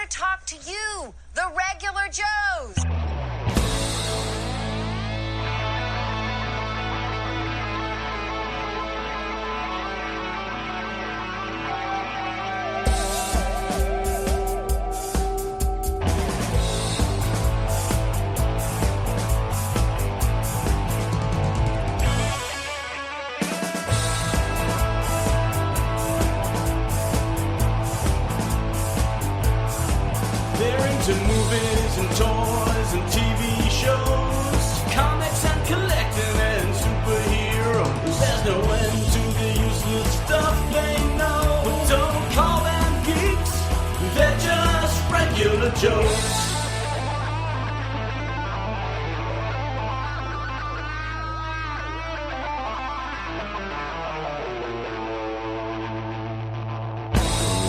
to talk to you, the regular Joes. To movies and toys and TV shows, comics and collecting and superheroes. There's no end to the useless stuff they know. But don't call them geeks, they're just regular Joes.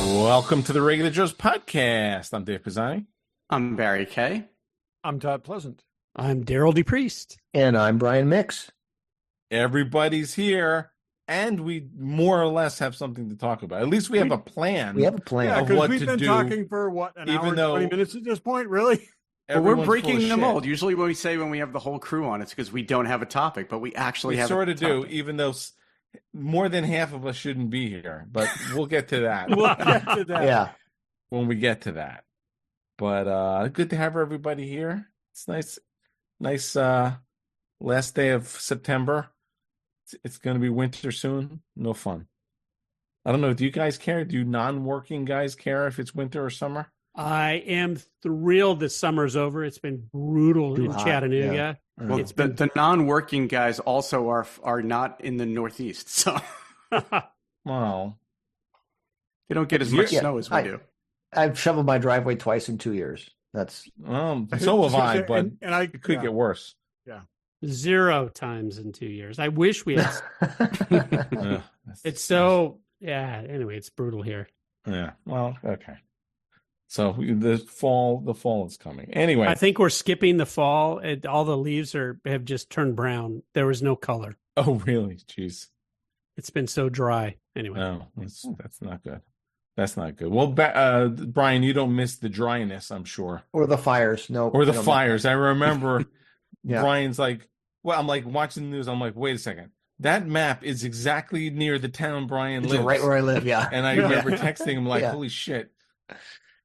Welcome to the Regular Joe's podcast. I'm Dave Pisani. I'm Barry Kay. I'm Todd Pleasant. I'm Derryl DePriest. And I'm Brian Mix. Everybody's here, and we more or less have something to talk about. At least we have a plan. We have a plan Yeah, of because what we've to been do, talking for, an hour and 20 minutes at this point, really? But we're Everyone's full breaking of the shit. mold. Usually when we say when we have the whole crew on, it's because we don't have a topic, but we actually We have sort a of do, topic. even though more than half of us shouldn't be here. But we'll get to that. We'll get to that. Yeah. When we get to that. But good to have everybody here. It's nice last day of September. It's going to be winter soon. No fun. I don't know. Do you guys care? Do non-working guys care if it's winter or summer? I am thrilled that summer's over. It's been brutal Too in hot, Chattanooga. yeah. Well, It's been the non-working guys also are not in the Northeast, so Well, they don't get as much snow as we do. I've shoveled my driveway twice in 2 years. That's so have I, but and I it could get worse. 0 times in 2 years. I wish we had. Ugh, It's so, yeah. Anyway, it's brutal here. Yeah. Well, okay. So the fall is coming. Anyway, I think we're skipping the fall. All the leaves have just turned brown. There was no color. oh really? Jeez. It's been so dry. Anyway, No, that's not good. That's not good. Well, Brian, you don't miss the dryness, I'm sure, or the fires. No, or the no, fires. I remember Yeah. Brian's like, well, I'm like watching the news. I'm like, wait a second. That map is exactly near the town Brian It's lives. right where I live. Yeah. And I remember texting him like, Yeah. holy shit.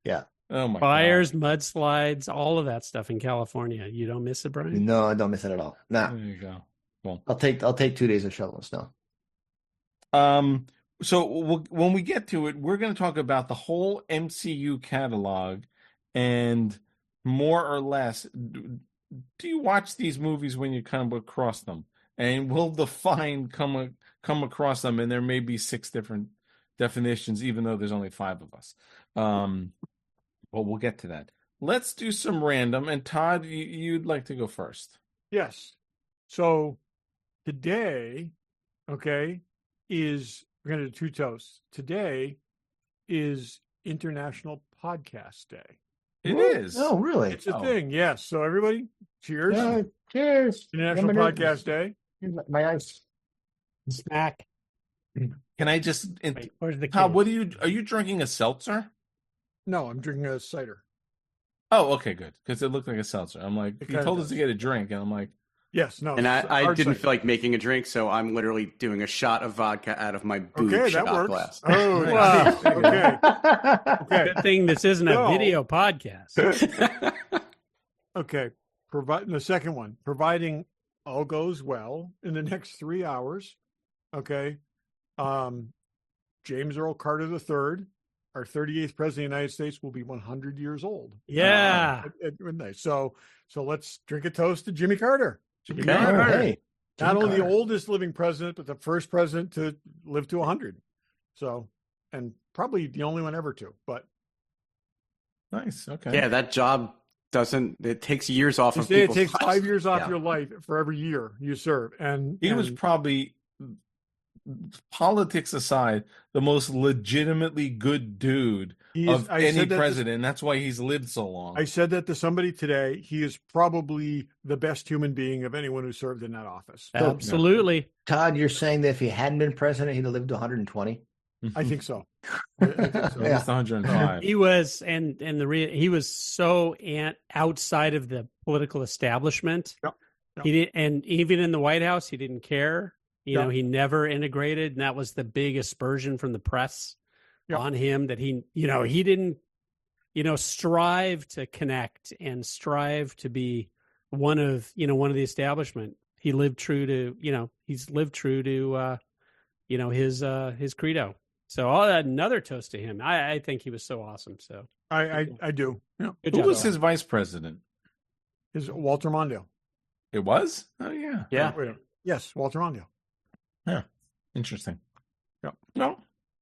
Yeah. Oh my fires, God. mudslides, all of that stuff in California. You don't miss it, Brian? No, I don't miss it at all. Nah. There you go. Well, I'll take 2 days of shoveling snow. So when we get to it, we're going to talk about the whole MCU catalog and more or less, do you watch these movies when you come across them? And will the find come across them? And there may be 6 different definitions, even though there's only 5 of us. But we'll get to that. Let's do some random. And Todd, you'd like to go first. Yes. So today, okay, we're going to do 2 toasts. Today is International Podcast Day. It is. Oh, really? It's a thing, yes. So everybody, cheers. Yeah, cheers. International Podcast Day. Here's my ice. Snack. Can I just... Wait, where's the Todd, kid? are you drinking a seltzer? No, I'm drinking a cider. Oh, okay, good. Because it looked like a seltzer. I'm like, It he kinda told us does. to get a drink, and I'm like, Yes, no. And it's I hard didn't cider. feel like making a drink, so I'm literally doing a shot of vodka out of my boob Okay, shot that works. glass. Oh, Wow. okay. Okay. Good thing this isn't a No. video podcast. Okay. The second one, providing all goes well in the next 3 hours. Okay. James Earl Carter III, our 38th president of the United States, will be 100 years old. Yeah. At midnight. So let's drink a toast to Jimmy Carter. Jimmy Okay. Carter. Oh, hey. Not Jimmy only the Carter. oldest living president, but the first president to live to 100. So, and probably the only one ever to. But nice, okay. Yeah, that job it takes years off they of say it people's takes lives. 5 years off Yeah. your life for every year you serve. And He was probably, politics aside, the most legitimately good dude of any president. That's why he's lived so long. I said that to somebody today. He is probably the best human being of anyone who served in that office. Absolutely. Todd, you're saying that if he hadn't been president, he'd have lived to 120? I think so. I think so. At least 105. He was, he was so outside of the political establishment. Yep. He did, and even in the White House, he didn't care. You Yep. know, he never integrated, and that was the big aspersion from the press Yep. on him, that he didn't, strive to connect and strive to be one of the establishment. He lived true to, his credo. So another toast to him. I think he was so awesome. So I do. Yeah. good Who job. was his vice president? Is Walter Mondale. It was? Oh, yeah. Yeah. Wait, yes, Walter Mondale. Yeah. Interesting. Yep. No.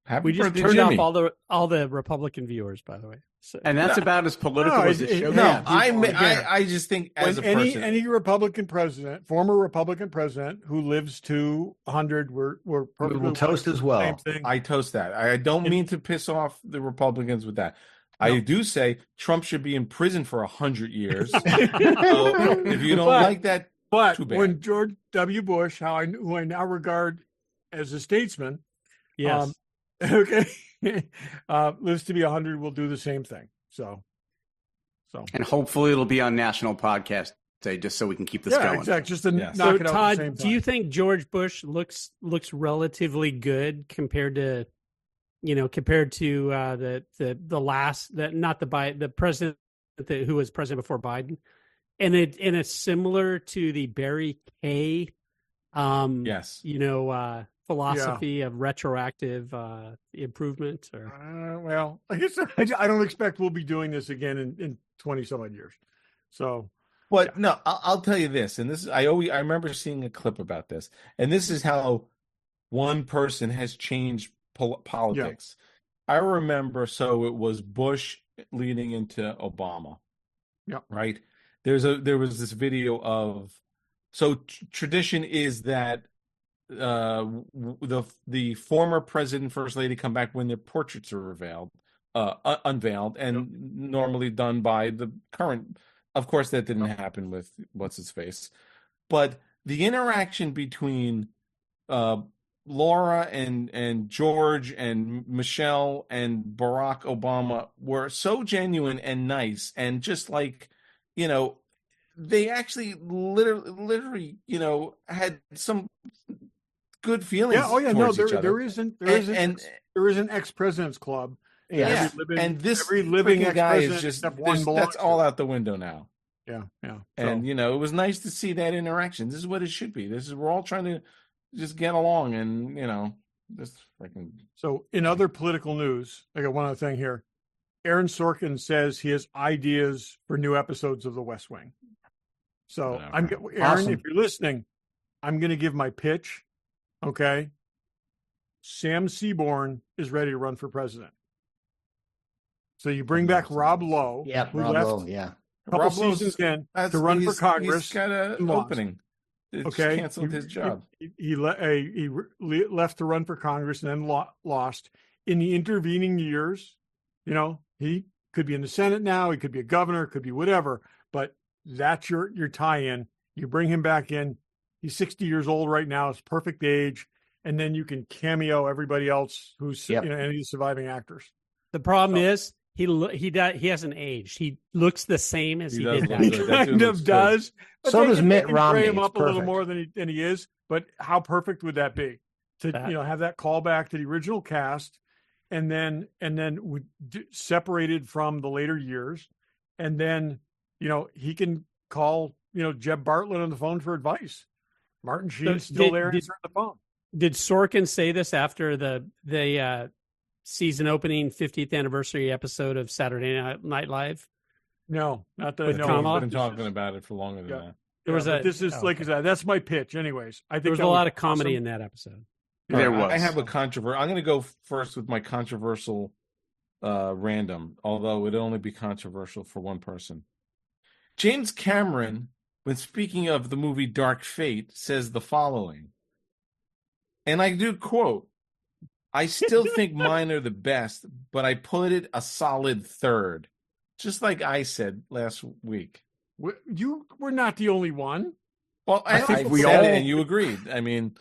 Happy We just birthday, turned Jimmy. off all the Republican viewers, by the way. So, And that's about as political as it should be. No, Yeah, I just think as a When person. any Republican president, former Republican president who lives to 100, we're We perfectly will toast as well. same thing. I toast that. I don't mean to piss off the Republicans with that. I do say Trump should be in prison for 100 years. So if you don't like that, But too bad. when George W. Bush, who I now regard as a statesman, yes. okay, lives to be 100, will do the same thing. So. And hopefully it'll be on National Podcast Day just so we can keep this going. Exactly. Just to Yes. knock So it out at the Todd, same do you time. think George Bush looks relatively good compared to, the president who was president before Biden, and it's similar to the Barry K. yes. Philosophy of retroactive improvement, or Well, I guess I don't expect we'll be doing this again in 20 some odd years. So, But no, I'll tell you this, and this is I remember seeing a clip about this, and this is how one person has changed politics. I remember, so it was Bush leading into Obama. Yeah. Right. There was this video of, so tradition is that the former president, first lady come back when their portraits are unveiled, and normally done by the current. Of course, that didn't happen with what's his face, but the interaction between Laura and George and Michelle and Barack Obama were so genuine and nice, and just like, they actually literally, had some good feelings. yeah. Oh, yeah. towards No, each other. there is an ex-president's club. Yeah, Every every living freaking guy is ex-president just except one belongs that's to all it. out the window now. Yeah. And it was nice to see that interaction. This is what it should be. We're all trying to just get along, and just freaking. So, in other political news, I got one other thing here. Aaron Sorkin says he has ideas for new episodes of The West Wing. So, Whatever. Aaron, Awesome. if you're listening, I'm going to give my pitch. Okay. Sam Seaborn is ready to run for president. So you bring back Rob Lowe, Yeah, who Rob left Lowe, yeah. a couple Rob Lowe's- seasons in to run for Congress. He's got an and lost. opening. It just Okay, canceled his job. He left to run for Congress and then lost. In the intervening years, he could be in the Senate now. He could be a governor. Could be whatever. But that's your tie-in. You bring him back in. He's 60 years old right now. It's perfect age, and then you can cameo everybody else who's Yep. any of the surviving actors. the problem is he hasn't aged. He looks the same as He he does did look back He good. then. That dude kind looks of good. does. But So they does can- Mitt they can Romney. Frame him It's up a little perfect. more than he is. But how perfect would that be to That- have that callback to the original cast, and then separated from the later years, and then he can call Jeb Bartlett on the phone for advice. Martin Sheen's still did- there did- answering the phone. Did Sorkin say this after the season opening 50th anniversary episode of Saturday Night Live? No, not the With no. Kamala? We've been talking about it for longer than Yeah. that. There was but a- this is oh, like okay. I said. That's my pitch, anyways. I think There was that a would lot be of comedy awesome. in that episode. There All right, I was. have a controversy. I'm going to go first with my controversial random, although it'd only be controversial for one person. James Cameron, when speaking of the movie Dark Fate, says the following, and I do quote, "I still think mine are the best, but I put it a solid third," just like I said last week. You were not the only one. Well, I think said we it all- and you agreed. I mean,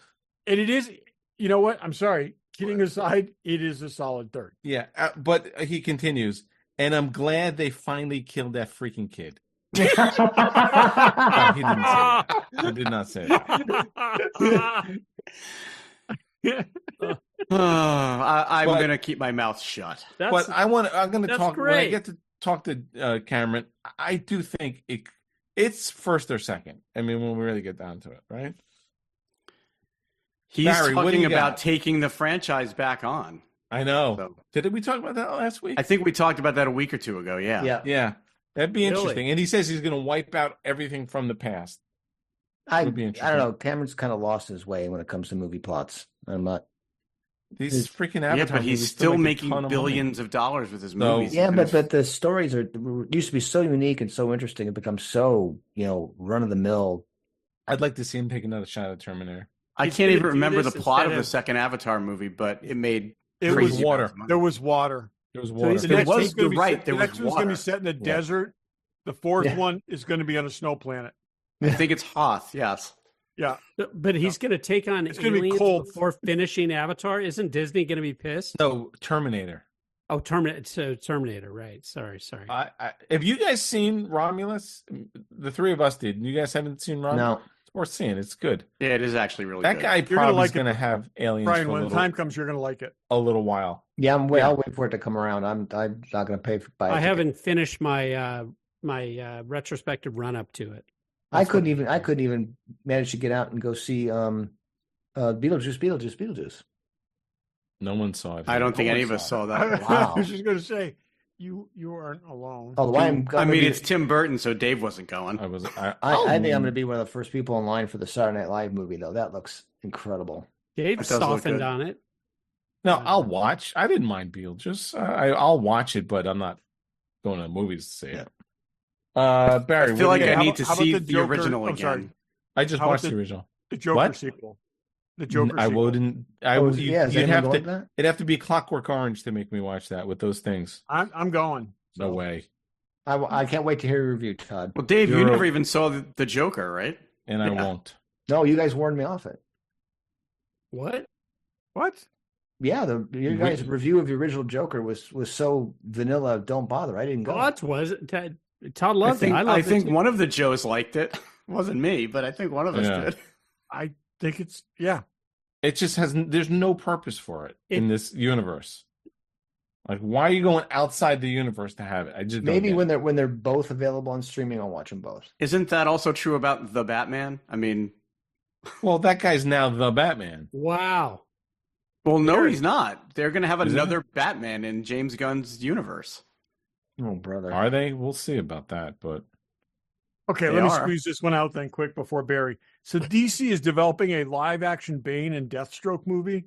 And it is, you know what? I'm sorry. kidding aside, it is a solid third. Yeah, but he continues, and I'm glad they finally killed that freaking kid. No, he didn't say that. He did not say that. I'm going to keep my mouth shut. But I'm going to talk great. when I get to talk to Cameron. I do think it's first or second. I mean, when we really get down to it, right? He's Barry, talking about taking the franchise back on. I know. So, Did we talk about that last week? I think we talked about that a week or two ago. Yeah. Yeah. That'd be Really? interesting. And he says he's going to wipe out everything from the past. I Would be don't interesting. know. Cameron's kind of lost his way when it comes to movie plots. I'm not. These freaking Avatar Yeah, but he's movies still make a making ton of billions of dollars with his So- movies. Yeah, He's but the stories used to be so unique and so interesting. It becomes so run of the mill. money. I'd like to see him take another shot at Terminator. I He's can't gonna even do remember the this plot of instead the of- second Avatar movie, but it made It was crazy water. amounts of money. There was water. There was So water. he's The gonna next take- one's gonna be you're right, set- there the was next one's going to be water. set in a Yeah. desert. The fourth Yeah. one is going to be on a snow planet. I think it's Hoth, yes. Yeah. But he's going to take on It's gonna be aliens cold. before finishing Avatar. Isn't Disney going to be pissed? No, Terminator. Oh, Terminator, right? Sorry. Have you guys seen Romulus? The three of us did. You guys haven't seen Romulus? No. It's worth seeing. It's good. Yeah, it is actually really That good. guy gonna probably like is it, going to have aliens Brian, for when the time comes, you're going to like it. a little while. Yeah, I'll wait for it to come around. I'm not going to pay for. I haven't finished my my retrospective run up to it. I couldn't even manage to get out and go see Beetlejuice. No one saw it. I don't think No any one of us saw that. Wow. I was just going to say, you aren't alone. Oh, I mean, it's Tim Burton, so Dave wasn't going. I think I'm going to be one of the first people in line for the Saturday Night Live movie, though. That looks incredible. Dave That does look softened good. on it. No, I'll watch. I didn't mind Beetlejuice. I'll watch it, but I'm not going to the movies to see it. Barry, I feel what like do you I got? need to How about see the the Joker- original I'm again. sorry. I just how about watched the the- original. The Joker What? sequel. The Joker I sequel. wouldn't. Is You'd anyone have going to. to that? It'd have to be Clockwork Orange to make me watch that with those things. I'm going. No So, way. I can't wait to hear your review, Todd. Well, Dave, you You're- never even saw the Joker, right? And I Yeah. won't. No, you guys warned me off it. What? What? Yeah, your guys' review of the original Joker was so vanilla. Don't bother. I didn't go. What was it? Todd loved it. I I loved think it too. one of the Joes liked it. It wasn't me, but I think one of us Yeah. did. I think it's, yeah. It just has. There's no purpose for it in this universe. Like, why are you going outside the universe to have it? I just don't Maybe get it. when they're both available on streaming, I'll watch them both. Isn't that also true about the Batman? I mean, Well, that guy's now the Batman. Wow. well, no, Very- he's not. They're going to have Is another Batman in James Gunn's universe. Oh, brother. Are they? We'll see about that. But Okay, They let me are. squeeze this one out then quick before Barry. So DC is developing a live action Bane and Deathstroke movie.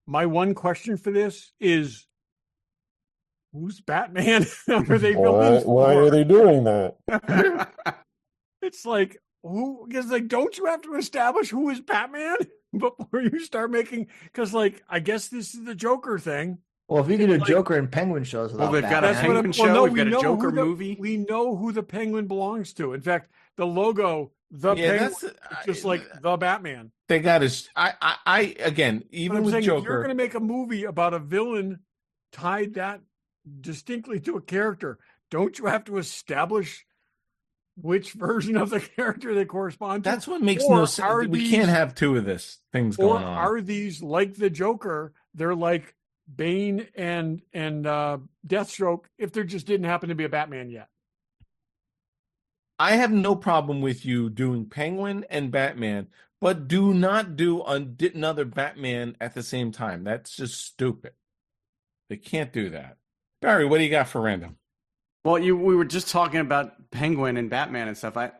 My one question for this is, who's Batman? Are they villains? they doing that? It's like, who? Because like, don't you have to establish who is Batman before you start making? Because like, I guess this is the Joker thing. Well, if you can do Like- Joker and Penguin shows without they've got a Batman, That's what Penguin I'm. show. Well, no, We've we got a know Joker who the, movie. We know who the Penguin belongs to. In fact, the logo, the Yeah, Penguin, that's- is just like the Batman. They got to. I again, But even I'm with saying, if you're going Joker, to make a movie about a villain tied that distinctly to a character, don't you have to establish which version of the character they correspond to? that's what makes Or no are sense. We these- can't have two of this things Or going on. are these like the Joker? They're like Bane and Deathstroke if there just didn't happen to be a Batman yet. I have no problem with you doing Penguin and Batman, but do not do another Batman at the same time. That's just stupid. They can't do that. Barry, what do you got for random? Well, we were just talking about Penguin and Batman and stuff. I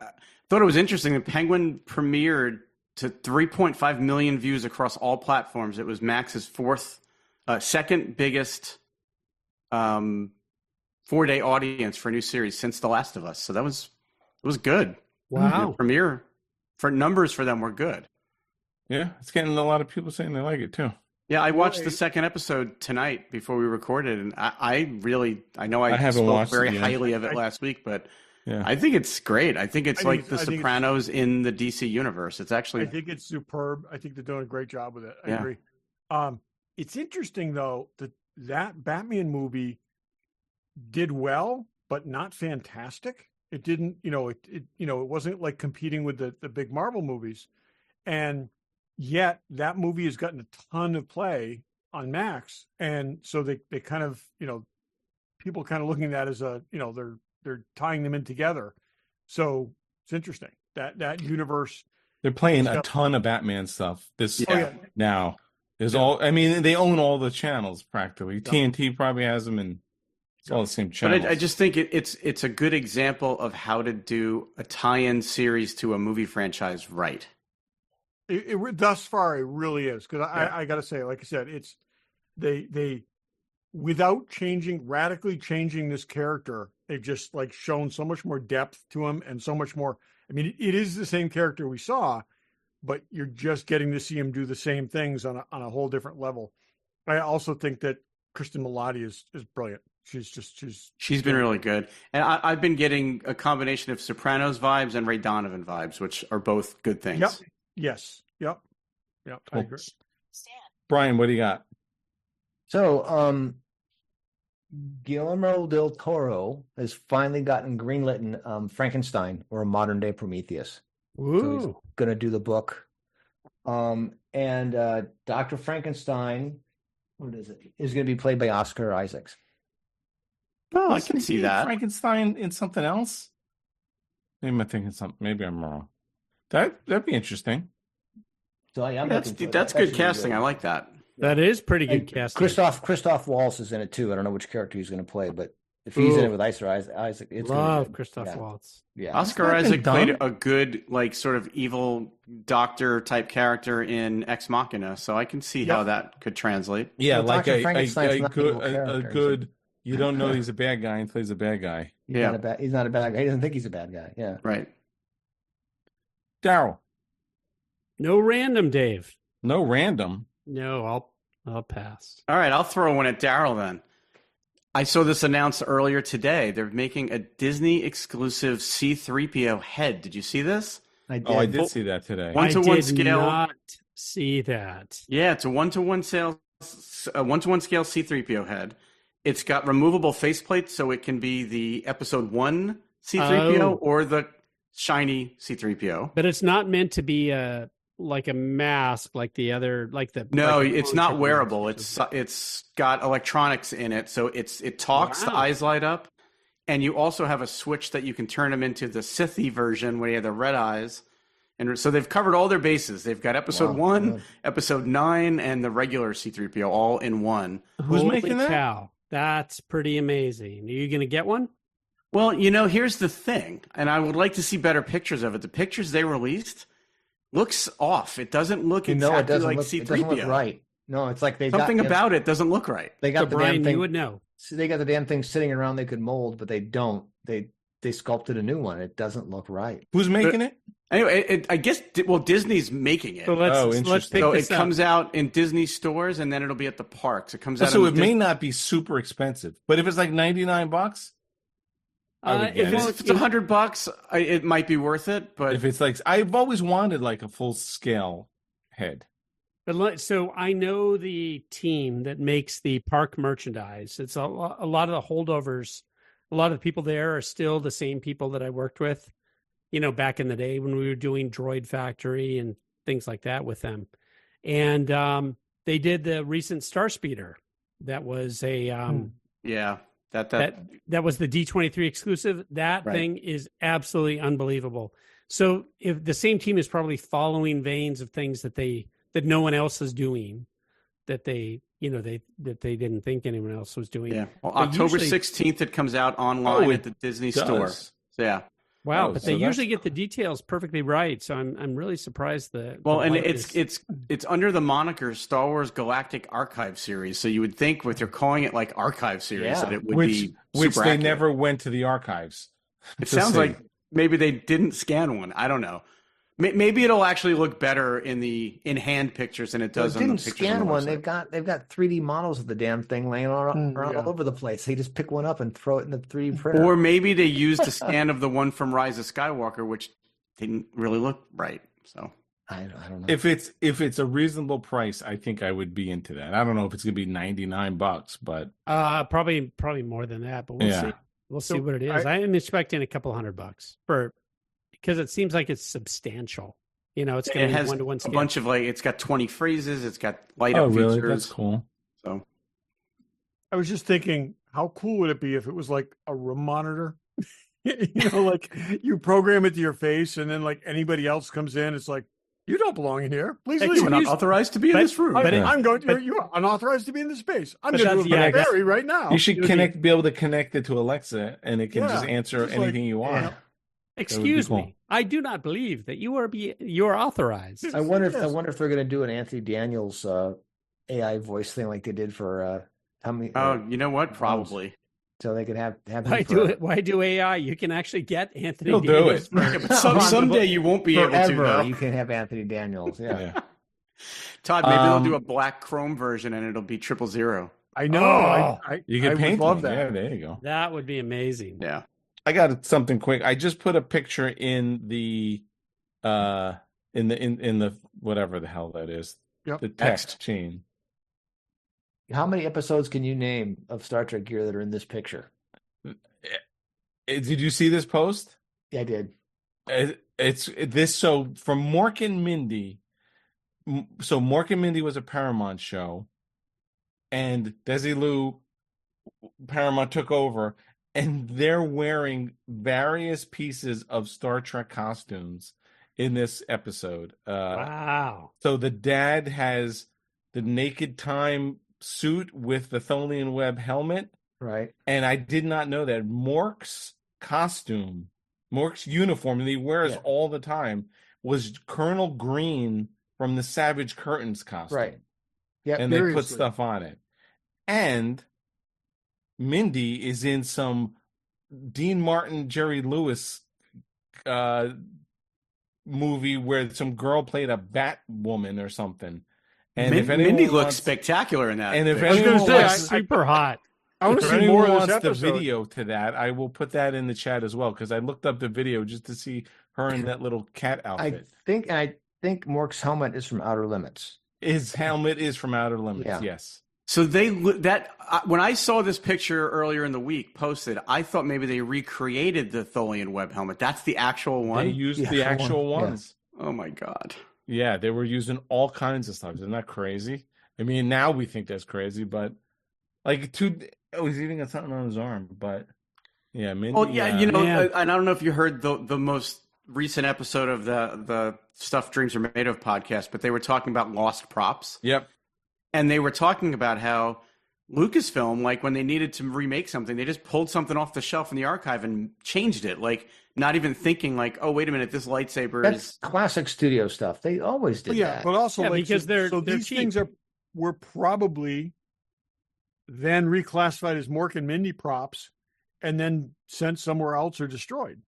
thought it was interesting that Penguin premiered to 3.5 million views across all platforms. It was Max's second biggest 4-day audience for a new series since The Last of Us. So it was good. Wow. The premiere for numbers for them were good. Yeah, it's getting a lot of people saying they like it too. Yeah, I watched the second episode tonight before we recorded, and I know I haven't spoke watched very it yet. highly of it last week, but Yeah, I think it's great. I think it's I like think The it's- Sopranos in the DC universe. It's I actually think it's superb. I think they're doing a great job with it. I Yeah. agree. It's interesting though that Batman movie did well, but not fantastic. It didn't, it wasn't like competing with the big Marvel movies, and yet that movie has gotten a ton of play on Max, and so they kind of, people kind of looking at that as they're tying them in together. So it's interesting that universe. They're playing a ton of Batman stuff. Now is Yeah. all. I mean, they own all the channels practically. Yeah. TNT probably has them, and it's all the same But channels. I just think it's a good example of how to do a tie-in series to a movie franchise right. Thus far, it really is, because I got to say, like I said, it's they without radically changing this character, they've just like shown so much more depth to him and so much more. I mean, it is the same character we saw, but you're just getting to see him do the same things on a whole different level. I also think that Kristen Milotti is brilliant. She's Been really good, and I've been getting a combination of Sopranos vibes and Ray Donovan vibes, which are both good things. Yep. Yes. Yep. I agree. Brian, what do you got? So, Guillermo del Toro has finally gotten greenlit in Frankenstein, or a modern day Prometheus. So he's Ooh. going to do the book. And Dr. Frankenstein, what is it? Is going to be played by Oscar Isaacs. Oh, I can see that. Frankenstein in something else. Maybe I'm thinking something. Maybe I'm wrong. That'd be interesting. So I'm That's looking for that's that. good That should be casting. I like that. That is pretty good And casting. Christoph Waltz is in it too. I don't know which character he's going to play, but if he's in it with Isaac, it's gonna be Love good. Christoph Yeah. Waltz. Yeah. Oscar not been Isaac played done. a good, like, sort of evil doctor type character in Ex Machina, so I can see how that could translate. Yeah, Well, like Dr. a Frankenstein's not an evil good character. a good. You don't know he's a bad guy and plays a bad guy. He's Yeah. not a bad guy. He doesn't think he's a bad guy. Yeah. Right. Daryl, No random, Dave. no random. No, I'll pass. All right, I'll throw one at Daryl then. I saw this announced earlier today. They're making a Disney exclusive C-3PO head. Did you see this? I did. Oh, I did see that today. One to one I did scale. not see that. Yeah, it's a one-to-one scale C-3PO head. It's got removable faceplates, so it can be the Episode 1 C-3PO Oh. or the shiny C-3PO. But it's not meant to be like a mask, like the other, like the. No, like the it's not wearable. It's got electronics in it, so it talks. The Wow. eyes light up, and you also have a switch that you can turn them into the Sithy version where you have the red eyes. And so they've covered all their bases. They've got Episode 1, good. Episode 9, and the regular C-3PO all in one. Who's Holy making that? cow. That's pretty amazing. Are you going to get one? Well, here's the thing, and I would like to see better pictures of it. The pictures they released looks off. It doesn't look it exactly doesn't like look. C-3PO. It doesn't look right. No, it's like Something about it doesn't look right. They got So, the Brian, damn thing. you would know. They got the damn thing sitting around they could mold, but they don't. They sculpted a new one. It doesn't look right. Who's making it? Anyway, I guess Disney's making it. So let's interesting. pick So it this up. comes out in Disney stores, and then it'll be at the parks. It comes out. So in it may not be super expensive, but if it's like $99, I would get if it. If it's $100, it might be worth it. But If it's like, I've always wanted like a full scale head. So I know the team that makes the park merchandise. It's a lot of the holdovers. A lot of the people there are still the same people that I worked with, back in the day when we were doing Droid Factory and things like that with them. And they did the recent Star Speeder. That was a yeah, that was the D23 exclusive. That Right. thing is absolutely unbelievable. So if the same team is probably following veins of things that no one else is doing, that they didn't think anyone else was doing. yeah. Well, But October usually- 16th, it comes out online at the Disney store. Does. So, yeah. Wow, Oh, but so they that's- usually get the details perfectly right. So I'm really surprised that. Well, the and likeness- it's under the moniker Star Wars Galactic Archive Series. So you would think with they're calling it like Archive Series Yeah. that it would Which be they super accurate. never went to the archives. It to sounds see. like maybe they didn't scan one. I don't know. Maybe it'll actually look better in hand pictures than it They does on the didn't pictures. on scan the one. website. They've got 3D models of the damn thing laying around yeah. all over the place. They just pick one up and throw it in the 3D printer. Or maybe they used a scan of the one from Rise of Skywalker, which didn't really look right. So I don't know. If it's a reasonable price, I think I would be into that. I don't know if it's gonna be $99, but probably more than that, but we'll Yeah. see. We'll So see what it is. I am expecting a couple $100 because it seems like it's substantial. You know, it's going It to be has one-to-one a scale. bunch of it's got 20 phrases. It's got light oh up really? features. That's cool. So I was just thinking, how cool would it be if it was like a room monitor? You know, like you program it to your face, and then like anybody else comes in, it's like, you don't belong in here. Please Hey, leave. you're not authorized to be in but- this room. but it- I'm going to. You are unauthorized to be in this space. I'm But going to that's do the a idea. Barry right now. You should It would be able to connect it to Alexa, and it can just Yeah, answer just like- anything you want. yeah. Excuse cool. me. I do not believe that you are authorized. I wonder if Yes. they're going to do an Anthony Daniels AI voice thing like they did for how many? Oh, you know what? Probably. So they could have him Why for do it? Why do AI? You can actually get Anthony He'll do Daniels it. for- Yeah, but someday you won't be able to. forever. Though. You can have Anthony Daniels. Yeah. Yeah. Todd, maybe they'll do Um, a black Chrome version and it'll be 000. I know. Oh. You I can would paint love them. that. Yeah, there you go. That would be amazing. Yeah. I got something quick. I just put a picture in the in the whatever the hell that is. Yep. The text chain. How many episodes can you name of Star Trek gear that are in this picture? Did you see this post? Yeah, I did. It's this. So from Mork and Mindy. So Mork and Mindy was a Paramount show, and Desilu Paramount took over, and they're wearing various pieces of Star Trek costumes in this episode. Wow. So the dad has the Naked Time suit with the Tholian Web helmet. Right. And I did not know that Mork's costume, Mork's uniform that he wears Yeah. all the time, was Colonel Green from the Savage Curtains costume. Right. Yeah. And they put Seriously. stuff on it. And Mindy is in some Dean Martin, Jerry Lewis movie where some girl played a Batwoman or something. And if anyone Mindy looks wants, spectacular in that. and if picture. I was anyone gonna say, wants, Super hot. I want if to see anyone more of wants this the episode. video to that, I will put that in the chat as well because I looked up the video just to see her in that little cat outfit. I think Mork's helmet is from Outer Limits. His helmet is from Outer Limits. Yeah. Yes. So when I saw this picture earlier in the week posted, I thought maybe they recreated the Tholian Web helmet. That's the actual one. They used Yeah, the the actual one. Yeah. ones. Oh my god. Yeah, they were using all kinds of stuff. Isn't that crazy? I mean, now we think that's crazy, but like he's even got something on his arm. But yeah, Mindy, Well, yeah, you know, Man. I don't know if you heard the most recent episode of the Stuff Dreams Are Made Of podcast, but they were talking about lost props. Yep. And they were talking about how Lucasfilm, like when they needed to remake something, they just pulled something off the shelf in the archive and changed it. Like not even thinking like, oh, wait a minute, this lightsaber That's is. classic studio stuff. They always did Well, yeah, that. but also Yeah, like, because so they're these cheap. things were probably then reclassified as Mork and Mindy props, and then sent somewhere else or destroyed.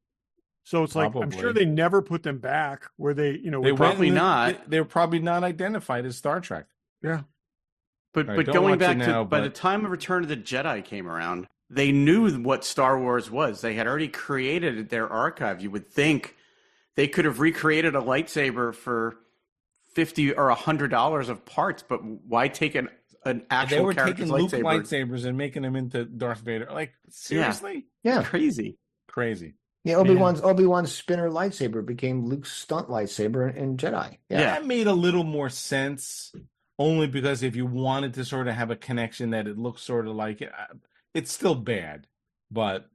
So it's like I'm sure Probably. they never put them back where they, you know, They would Probably went in not. They're probably not identified as Star Trek. yeah. But Right, but don't going watch it back now, to by the but- time of Return of the Jedi came around, they knew what Star Wars was. They had already created their archive. You would think they could have recreated a lightsaber for $50 or $100 of parts, but why take an They actual were character's taking Luke lightsaber? lightsabers and making them into Darth Vader. Like seriously, Yeah. Crazy. crazy. Yeah, Obi-Wan's spinner lightsaber became Luke's stunt lightsaber in Jedi. Yeah. Yeah. That made a little more sense, only because if you wanted to sort of have a connection that it looks sort of like it, it's still bad, but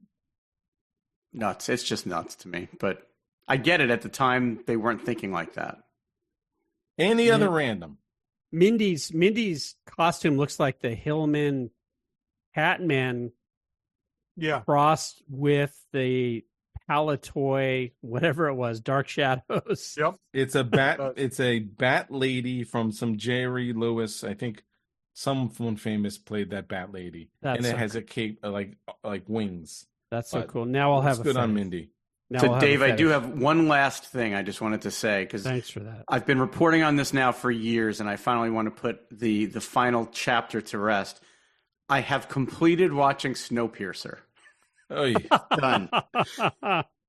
Nuts. It's just nuts to me. But I get it. At the time, they weren't thinking like that. any other random. Mindy's costume looks like the Hillman Catman Yeah. crossed with the Palatoy, whatever it was, Dark Shadows. Yep. It's a bat. It's a bat lady from some Jerry Lewis. I think someone famous played that bat lady, That's and it so has a cape like wings. That's so But cool. Now I'll have It's a good on fetish. Mindy. Now So, I'll have a Dave, I do fetish. have one last thing I just wanted to say because Thanks for that. I've been reporting on this now for years, and I finally want to put the final chapter to rest. I have completed watching Snowpiercer. Oh, yeah. Done.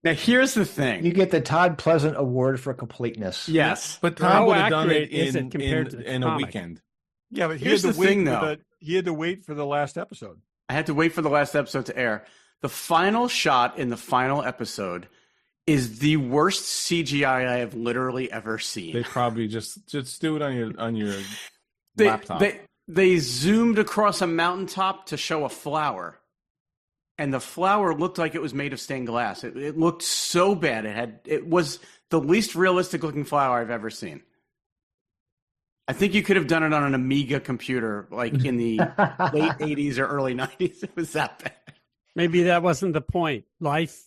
Now, here's the thing. You get the Todd Pleasant Award for completeness. Yes. But Tom How would have done accurate it is it compared to the in a comic? weekend. Yeah, but Here's the thing, though. He had to wait for the last episode. I had to wait for the last episode to air. The final shot in the final episode is the worst CGI I have literally ever seen. They probably just do it on your They, laptop. they zoomed across a mountaintop to show a flower, and the flower looked like it was made of stained glass. It looked so bad. It was the least realistic looking flower I've ever seen. I think you could have done it on an Amiga computer, like in the late 80s or early 90s. It was that bad. Maybe that wasn't the point. Life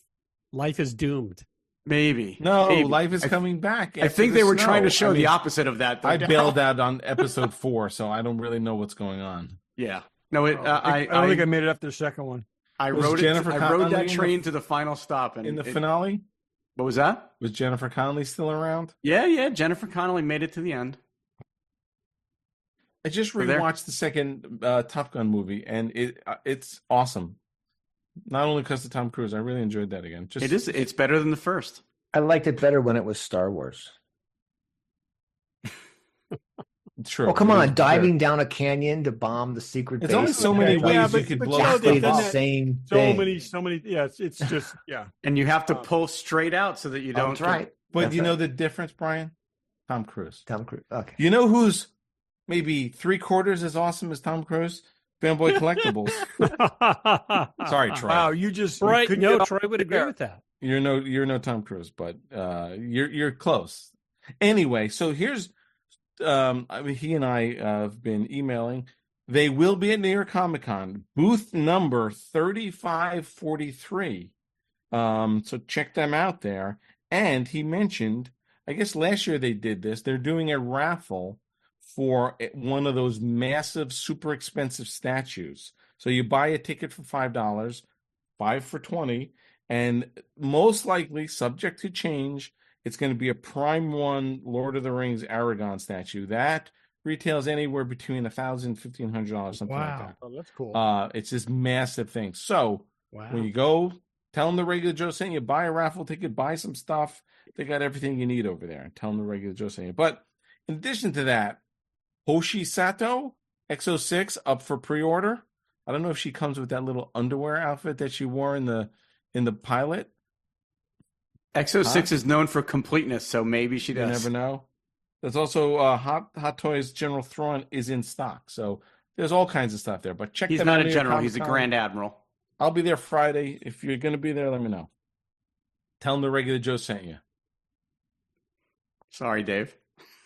is doomed. Maybe. No, life is coming back. I think they were trying to show the opposite of that. I bailed out on episode 4, so I don't really know what's going on. Yeah. No, I don't think I made it up to the second one. I Was rode Jennifer I rode that Connelly train to the final stop. And In the finale, what was that? was Jennifer Connelly still around? Yeah. Jennifer Connelly made it to the end. I just We're there. rewatched the second Top Gun movie, and it's awesome. Not only because of Tom Cruise, I really enjoyed that again. It is. It's better than the first. I liked it better when it was Star Wars. True. Oh, come It on. is Diving down a canyon to bomb the secret It's base. only so many ways Yeah, you but- could but blow you know, Exactly they've the done that same So thing. many. Yeah, it's just yeah. And you have to pull straight out so that you don't. That's right. But That's you know right. the difference, Brian? Tom Cruise. Tom Cruise. Okay. You know who's maybe 3/4 as awesome as Tom Cruise? Fanboy Collectibles. Sorry, Troy. Wow, you just Right. couldn't No, get Troy would agree with that. You're no Tom Cruise, but you're close. Anyway, so here's he and I have been emailing. They will be at New York Comic Con, booth number 3543. So check them out there. And he mentioned, I guess last year they did this. They're doing a raffle for one of those massive, super expensive statues. So you buy a ticket for $5, 5 for 20, and most likely, subject to change, it's going to be a Prime 1 Lord of the Rings Aragon statue. That retails anywhere between $1,000 and $1,500, something like that. Oh, that's cool. It's this massive thing. So Wow. when you go, tell them the Regular Joe sent you, buy a raffle ticket, buy some stuff. They got everything you need over there. Tell them the Regular Joe sent you. But in addition to that, Hoshi Sato, X06, up for pre-order. I don't know if she comes with that little underwear outfit that she wore in the pilot. X06 is known for completeness, so maybe she You does. never know. There's also Hot Toys General Thrawn is in stock. So there's all kinds of stuff there. But check He's that not out. a general. He's a Grand Admiral. I'll be there Friday. If you're going to be there, let me know. Tell them the Regular Joe sent you. Sorry, Dave.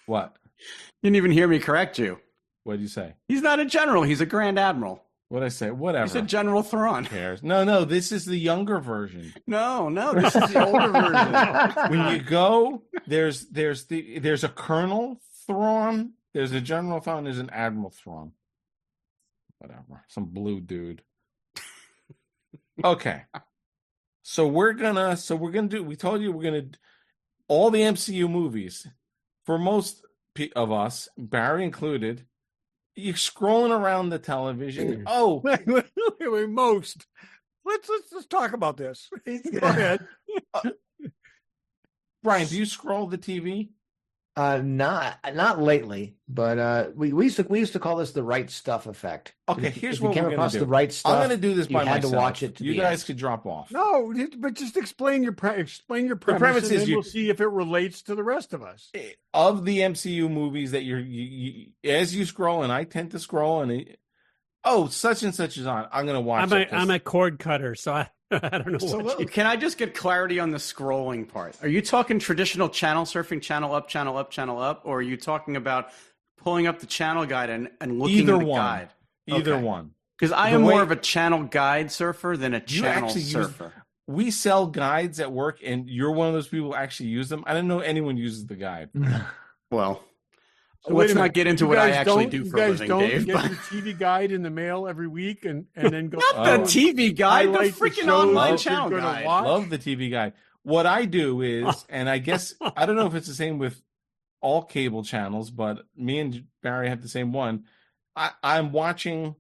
What? You didn't even hear me correct you. What did you say? He's not a general. He's a Grand Admiral. What did I say? Whatever. He's a General Thrawn. Who cares? No. This is the younger version. No, this is the older version. When you go, there's a Colonel Thrawn, there's a General Thrawn, there's an Admiral Thrawn. Whatever. Some blue dude. Okay. So we're gonna do, we told you we're gonna, all the MCU movies, for most of us, Barry included, you're scrolling around the television. Oh, wait, most. Let's talk about this. Go ahead. Brian, do you scroll the TV? Not lately, but we used to call this the right stuff effect. Okay, If here's you what came we're across gonna do. the right stuff. I'm going to do this you by had myself. to watch it. To You the guys end. could drop off. No, but just explain your premise, premise and is then you- we'll see if it relates to the rest of us. Of the MCU movies that you as you scroll, and I tend to scroll, and such and such is on. I'm going to watch it. I'm a cord cutter, so I don't know So what you... can I just get clarity on the scrolling part? Are you talking traditional channel surfing, channel up, or are you talking about pulling up the channel guide and looking Either at the one. guide? Either Okay. one. Because I The am way- more of a channel guide surfer than a You channel actually use- surfer. We sell guides at work, and you're one of those people who actually use them. I don't know anyone uses the guide. Well, So let's wait a not minute. get into You what I guys actually don't- do you for a guys living, don't Dave. get your TV guide in the mail every week and then go. Not the Oh. TV guide, the highlight the freaking shows online that you're channel gonna guide. watch. Love the TV guide. What I do is, and I guess I don't know if it's the same with all cable channels, but me and Barry have the same one. I'm watching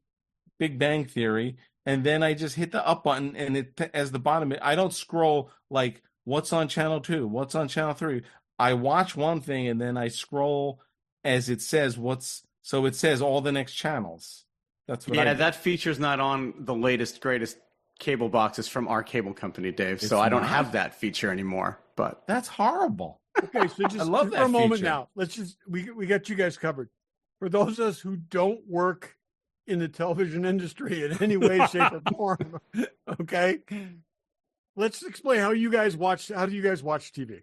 Big Bang Theory, and then I just hit the up button, and it as the bottom. I don't scroll like what's on channel 2, what's on channel 3. I watch one thing and then I scroll as it says so it says all the next channels. That's what I do. That feature's not on the latest, greatest cable boxes from our cable company, Dave. It's So I don't not? have that feature anymore. But That's horrible. Okay, so just I love for that a moment feature. now, we got you guys covered. For those of us who don't work in the television industry in any way, shape, or form, okay, let's explain how do you guys watch TV?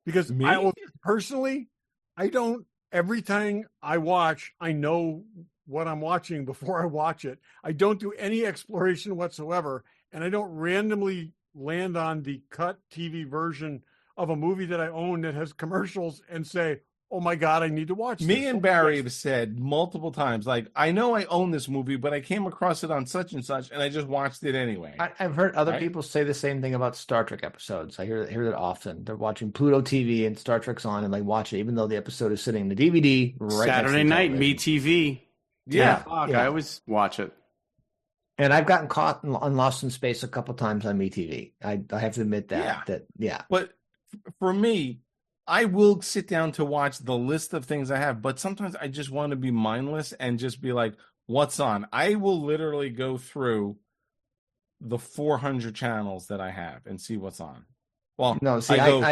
Because Me? I don't. Everything I watch, I know what I'm watching before I watch it. I don't do any exploration whatsoever, and I don't randomly land on the cut TV version of a movie that I own that has commercials and say, "Oh my God, I need to watch this." Me and Barry have said multiple times, like, I know I own this movie, but I came across it on such and such, and I just watched it anyway. I've heard other Right? people say the same thing about Star Trek episodes. I hear that often. They're watching Pluto TV and Star Trek's on, and they watch it even though the episode is sitting in the DVD right Saturday next to the night, Me television. TV. 10 Yeah. o'clock, Yeah. I always watch it. And I've gotten caught on Lost in Space a couple times on MeTV. I have to admit that. Yeah. But for me, I will sit down to watch the list of things I have, but sometimes I just want to be mindless and just be like, what's on? I will literally go through the 400 channels that I have and see what's on. Well, No, see, I go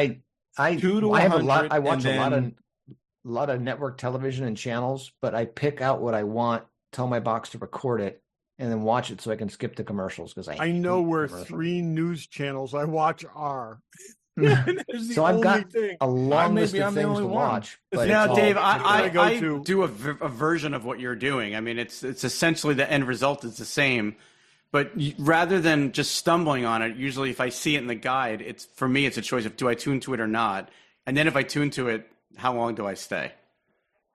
I 2 to I have a lot. 100, I watch and a then- lot of network television and channels, but I pick out what I want, tell my box to record it, and then watch it so I can skip the commercials because I know hate where commercials. 3 news channels I watch are. And there's the So I've only got thing. a long maybe list of I'm the things only to one. watch. But Now, it's all- Dave, it's all- I go I to- do a version of what you're doing. I mean, it's essentially the end result is the same, but rather than just stumbling on it, usually if I see it in the guide, for me it's a choice of do I tune to it or not, and then if I tune to it, how long do I stay?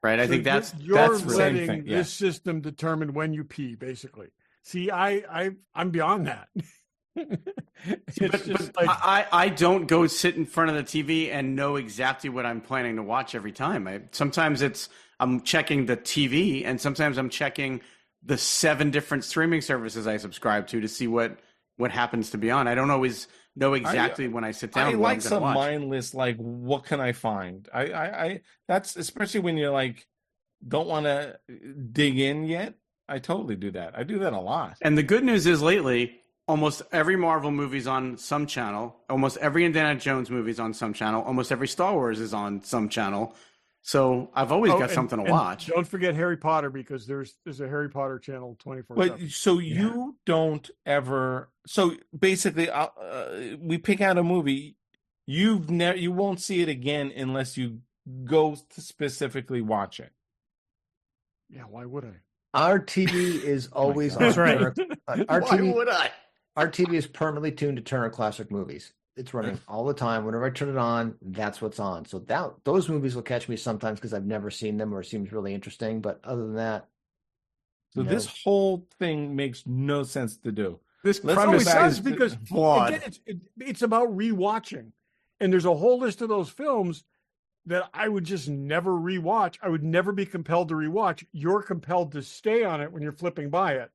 Right? I think that's you're the same letting thing, yeah. this system determine when you pee, basically. See, I'm beyond that. It's just like I don't go sit in front of the TV and know exactly what I'm planning to watch every time. Sometimes I'm checking the TV, and sometimes I'm checking the 7 different streaming services I subscribe to see what happens to be on. I don't always know exactly when I sit down. I what like I'm some gonna watch. mindless, like, what can I find? I that's especially when you're like, don't want to dig in yet. I totally do that. I do that a lot. And the good news is lately, almost every Marvel movie's on some channel. Almost every Indiana Jones movie's on some channel. Almost every Star Wars is on some channel. So I've always got something to and watch. Don't forget Harry Potter, because there's a Harry Potter channel 24/7. But so you don't ever. So basically, we pick out a movie. You won't see it again unless you go to specifically watch it. Yeah, why would I? Our TV is always on. That's right. Our Why TV, would I? our TV is permanently tuned to Turner Classic Movies. It's running all the time. Whenever I turn it on, that's what's on. So those movies will catch me sometimes because I've never seen them or it seems really interesting. But other than that, So no. this whole thing makes no sense to do. This Let's Oh, premise it go back does, to- because flawed. again, it's about rewatching, and there's a whole list of those films that I would just never rewatch. I would never be compelled to rewatch. You're compelled to stay on it when you're flipping by it.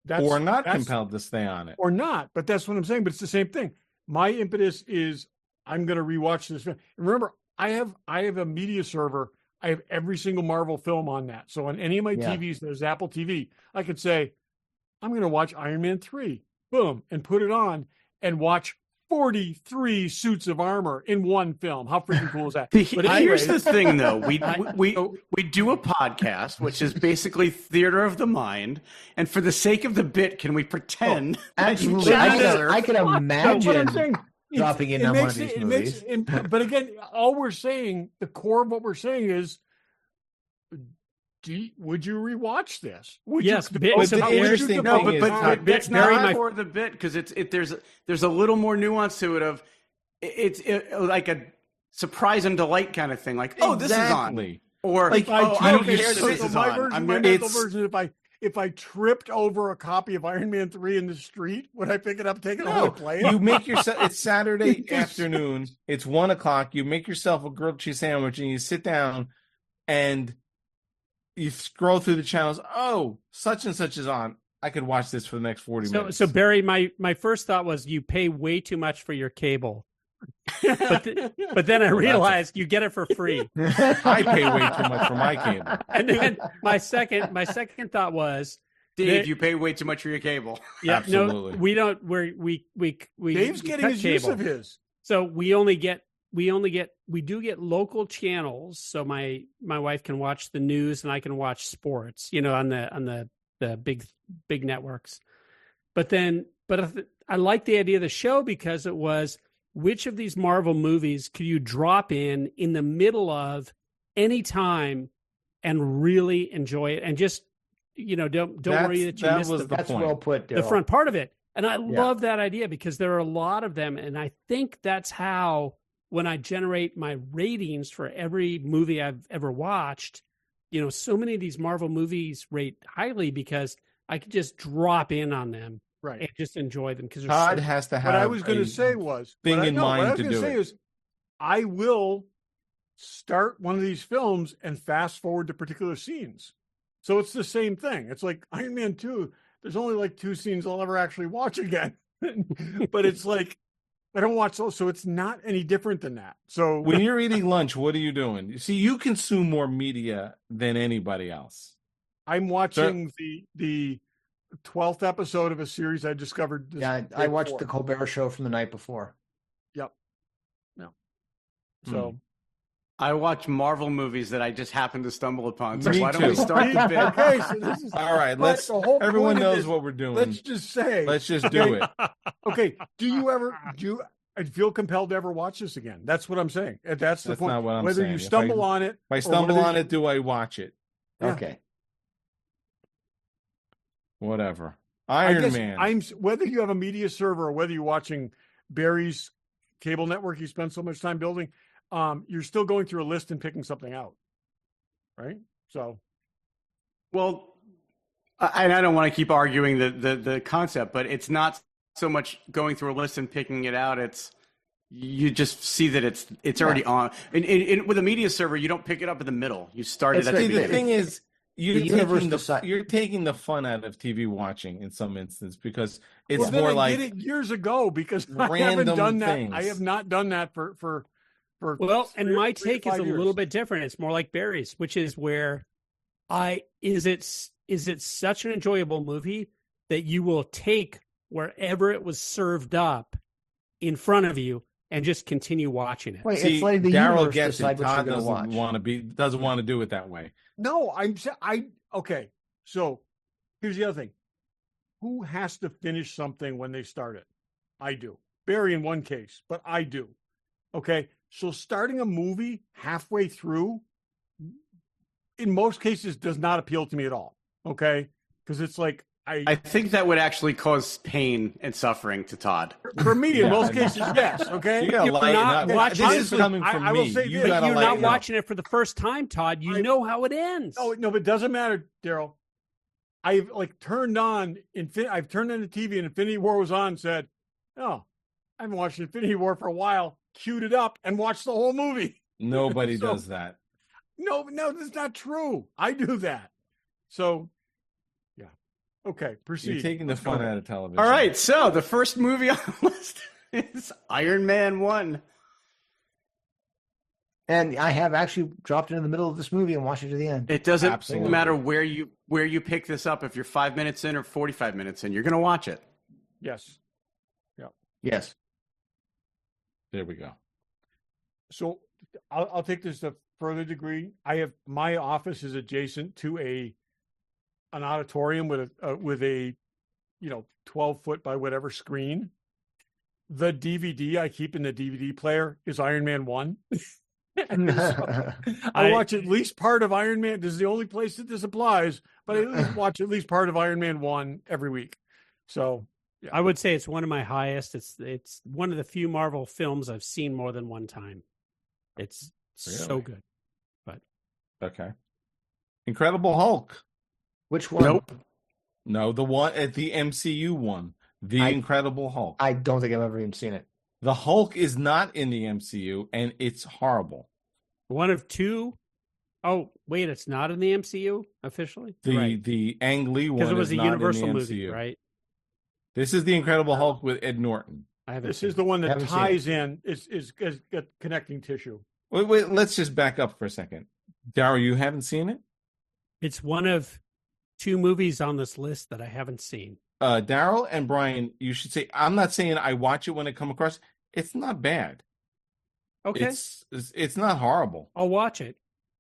Or not that's- compelled to stay on it. or not. But that's what I'm saying. But it's the same thing. My impetus is I'm going to rewatch this film. And remember, I have a media server. I have every single Marvel film on that. So on any of my Yeah. TVs, there's Apple TV. I could say, I'm going to watch Iron Man 3, boom, and put it on and watch 43 suits of armor in one film. How freaking cool is that? But Here's anyway, the thing, though. We do a podcast, which is basically theater of the mind, and for the sake of the bit, can we pretend? that you absolutely, chat I could what I'm imagine saying, dropping in on one of these movies. But again, all we're saying, the core of what we're saying is, would you rewatch this? Would Yes, you, but the interesting No, thing but is- that's Barry, not my- for the bit because there's a little more nuance to it. It's like a surprise and delight kind of thing. Like, oh, this is on, Exactly. or Like, I don't you care that sit- this is my on. version, I'm my gonna, mental version, if I tripped over a copy of Iron Man 3 in the street, would I pick it up, take it home, No, and play it? you make yourself. It's Saturday afternoon. It's 1:00. You make yourself a grilled cheese sandwich and you sit down, and you scroll through the channels. Oh, such and such is on. I could watch this for the next 40 minutes. So Barry, my first thought was you pay way too much for your cable. But then I realized you get it for free. I pay way too much for my cable. And then my second thought was, Dave, you pay way too much for your cable. yeah, Absolutely. no, we don't. We Dave's we getting cut his use cable. of his. So we do get local channels. So my wife can watch the news and I can watch sports, on the big networks. But I like the idea of the show because it was, which of these Marvel movies could you drop in the middle of any time and really enjoy it, and just don't worry that you missed That's point. well put, the Derryl. front part of it. And I love that idea because there are a lot of them. And I think that's how, when I generate my ratings for every movie I've ever watched, so many of these Marvel movies rate highly because I could just drop in on them Right. and just enjoy them. Because Todd has to have What I was going a to say was thing in mind what I was to gonna do say it. is, I will start one of these films and fast forward to particular scenes. So it's the same thing. It's like Iron Man 2. There's only like 2 scenes I'll ever actually watch again. But it's like, I don't watch those. So it's not any different than that. So When you're eating lunch, what are you doing? You see, you consume more media than anybody else. I'm watching the 12th episode of a series I discovered. Yeah, day I watched before. the Colbert Show from the night before. Yep. No. So I watch Marvel movies that I just happen to stumble upon. So Me why don't we too. start the bit? Okay, so this is All right, but let's. the whole Everyone point of knows this- what we're doing. Let's just say. Let's just do it. Okay. I feel compelled to ever watch this again? That's what I'm saying. That's the That's point. not what I'm Whether saying. you If stumble on it, If I or stumble whether on you- it, do I watch it? Yeah. Okay. Whatever. I Iron guess Man. whether you have a media server or whether you're watching Barry's cable network he spent so much time building, you're still going through a list and picking something out, right? So, Well, I don't want to keep arguing the concept, but it's not so much going through a list and picking it out. It's you just see that it's already on. And with a media server, you don't pick it up in the middle. You start it at the See, the beginning. thing is, universe you're taking the fun out of TV watching in some instance because it's well, then more I like did it years ago because I haven't random done that. things. I have not done that for Well, and my 3 to take is 5 a years. little bit different. It's more like Barry's, which is where is it such an enjoyable movie that you will take wherever it was served up in front of you and just continue watching it. Wait, See, it's letting the Daryl universe gets it. decide what you're Todd going to watch. doesn't want to do it that way. No, okay. So here's the other thing. Who has to finish something when they start it? I do. Barry in one case, but I do. Okay. So starting a movie halfway through, in most cases, does not appeal to me at all. Okay. Because it's like, I think that would actually cause pain and suffering to Todd. for me, in Yeah, most I know. cases, yes. Okay. You gotta You're lighten not up. watching This is it. coming from I will me. say You this. gotta You're not lighten up. watching it for the first time, Todd. You know how it ends. No, but it doesn't matter, Daryl. I've turned on I've turned on the TV and Infinity War was on and said, oh, I haven't watched Infinity War for a while, queued it up and watched the whole movie. Nobody So- does that. No, that's not true. I do that. So, yeah. Okay, proceed. You're taking the Let's go fun ahead. out of television. All right, so the first movie on the list is Iron Man 1. And I have actually dropped into the middle of this movie and watched it to the end. It doesn't Absolutely. matter where you pick this up. If you're 5 minutes in or 45 minutes in, you're going to watch it. Yes. Yes. There we go. So I'll take this to a further degree. My office is adjacent to an auditorium with a 12-foot by whatever screen. The DVD I keep in the DVD player is Iron Man 1. And so I watch at least part of Iron Man. This is the only place that this applies, but I at least watch at least part of Iron Man 1 every week. So yeah. I would say it's one of my highest. It's one of the few Marvel films I've seen more than one time. It's so Really? good. Okay. Incredible Hulk. Which one? Nope. No, the one at the MCU one. The Incredible Hulk. I don't think I've ever even seen it. The Hulk is not in the MCU, and it's horrible. One of two Oh, wait, it's not in the MCU officially? The Ang Lee one Because it was is a not Universal in the movie, MCU. right? This is the Incredible Hulk with Ed Norton. I haven't This seen is the one that Haven't seen ties in, is got connecting tissue. Wait, let's just back up for a second. Darryl, you haven't seen it? It's one of 2 movies on this list that I haven't seen. Darryl and Brian, you should say, I'm not saying I watch it when it come across. It's not bad. Okay, It's not horrible. I'll watch it.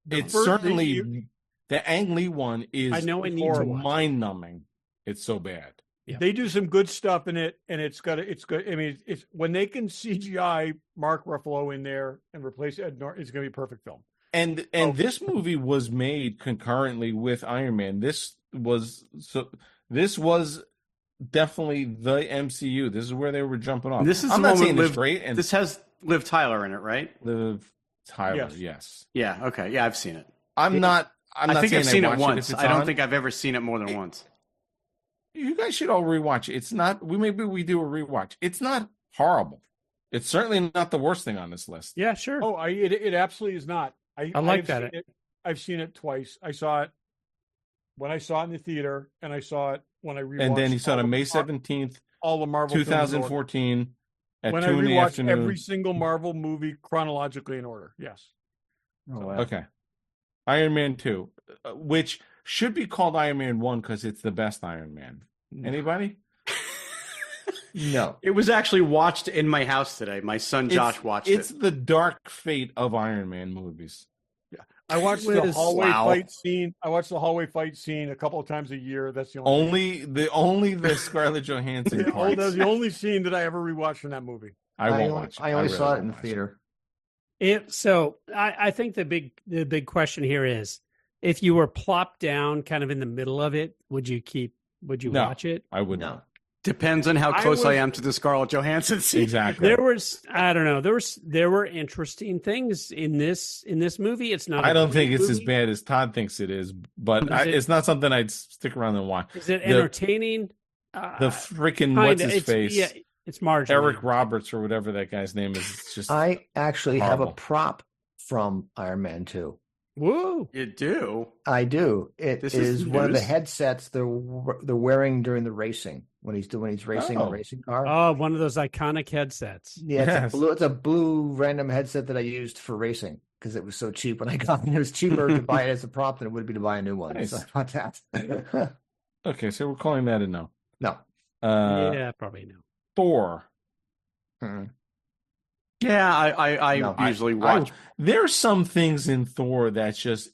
It's first- certainly the Ang Lee one is I know I need to watch it. mind numbing. It's so bad. Yeah. They do some good stuff in it, and it's good. I mean, it's when they can CGI Mark Ruffalo in there and replace Ed Norton, it's going to be a perfect film. And this movie was made concurrently with Iron Man. This was definitely the MCU. This is where they were jumping off. This is I'm the not one saying with it's great. And This has Liv Tyler in it, right? Liv Tyler, Yes. yes. Yeah. Okay. Yeah, I've seen it. I'm not I think saying I've seen it watch once. if it's I don't on. think I've ever seen it more than once. You guys should all rewatch it. It's not. Maybe we do a rewatch. It's not horrible. It's certainly not the worst thing on this list. Yeah, sure. Oh, it absolutely is not. I like I've that. seen I've seen it twice. I saw it when I saw it in the theater, and I saw it when I rewatched. And then he saw it all on the- May 17th, all the Marvel films in order. 2014, at When 2 I in the rewatched afternoon. every single Marvel movie chronologically in order. Yes. Oh, wow. Okay. Iron Man 2, which should be called Iron Man 1 because it's the best Iron Man. Anybody? No. It was actually watched in my house today. My son Josh watched It's it. the dark fate of Iron Man movies. I watched the Liz, hallway wow. fight scene. I watch the hallway fight scene a couple of times a year. That's the only. Only the Scarlett Johansson That's parts. the only scene that I ever rewatched from that movie. I won't watch it. I only really saw it won't in the watch theater. I think the big question here is, if you were plopped down kind of in the middle of it, would you No. watch it? I would No. not. Depends on how I close I was- am to the Scarlett Johansson scene. Exactly. I don't know. There were interesting things in this movie. It's not. I a don't think great it's as movie. bad as Todd thinks it is, but Is it- it's not something I'd stick around and watch. Is it The- entertaining? The freaking Kinda. what's his It's- face? Yeah, it's marginal. Eric Roberts or whatever that guy's name is. It's just I actually have a Horrible. prop from Iron Man 2. Woo! You do? I do. It This is is one of the news? headsets they're wearing during the racing when he's racing Oh. a racing car. Oh, one of those iconic headsets. Yeah, Yes. it's a blue random headset that I used for racing because it was so cheap when I got it. It was cheaper to buy it as a prop than it would be to buy a new one. Nice. So I bought that. okay. So we're calling that a no. No. Yeah, probably no. Thor. Mm-mm. Yeah, I No, usually watch. There's some things in Thor that's just.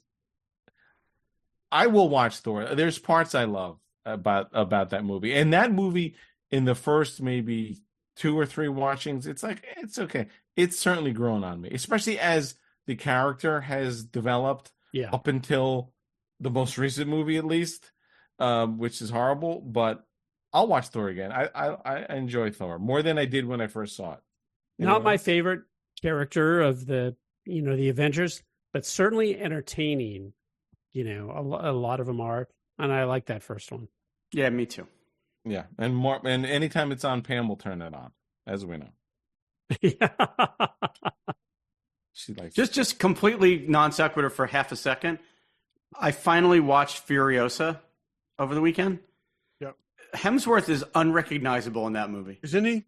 I will watch Thor. There's parts I love about that movie, and that movie in the first maybe 2 or 3 watchings, it's like it's okay. It's certainly grown on me, especially as the character has developed Yeah. up until the most recent movie, at least, which is horrible. But I'll watch Thor again. I enjoy Thor more than I did when I first saw it. Not my Anyone else? favorite character of the Avengers, but certainly entertaining. A lot of them are, and I like that first one. Yeah, me too. Yeah, and more, and anytime it's on, Pam will turn it on, as we know. She likes Just completely non sequitur for half a second. I finally watched Furiosa over the weekend. Yep. Hemsworth is unrecognizable in that movie. Isn't he?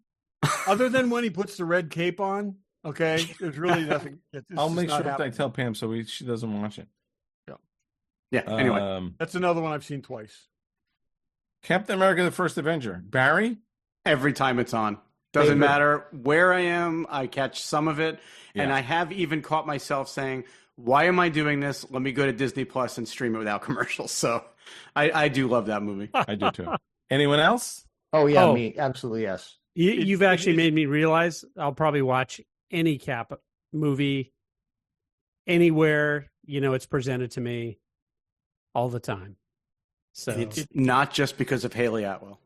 Other than when he puts the red cape on, okay, there's really nothing. It's I'll just make not sure that I happening. tell Pam so she doesn't watch it. Yeah. Anyway, That's another one I've seen twice. Captain America: The First Avenger. Barry. every time it's on. Doesn't Favorite- matter where I am, I catch some of it. And Yeah. I have even caught myself saying, why am I doing this? Let me go to Disney Plus and stream it without commercials. So I do love that movie. I do too. Anyone else? Oh yeah, Oh. me absolutely yes. You've actually made me realize I'll probably watch any Cap movie anywhere, it's presented to me all the time. So It's not just because of Haley Atwell.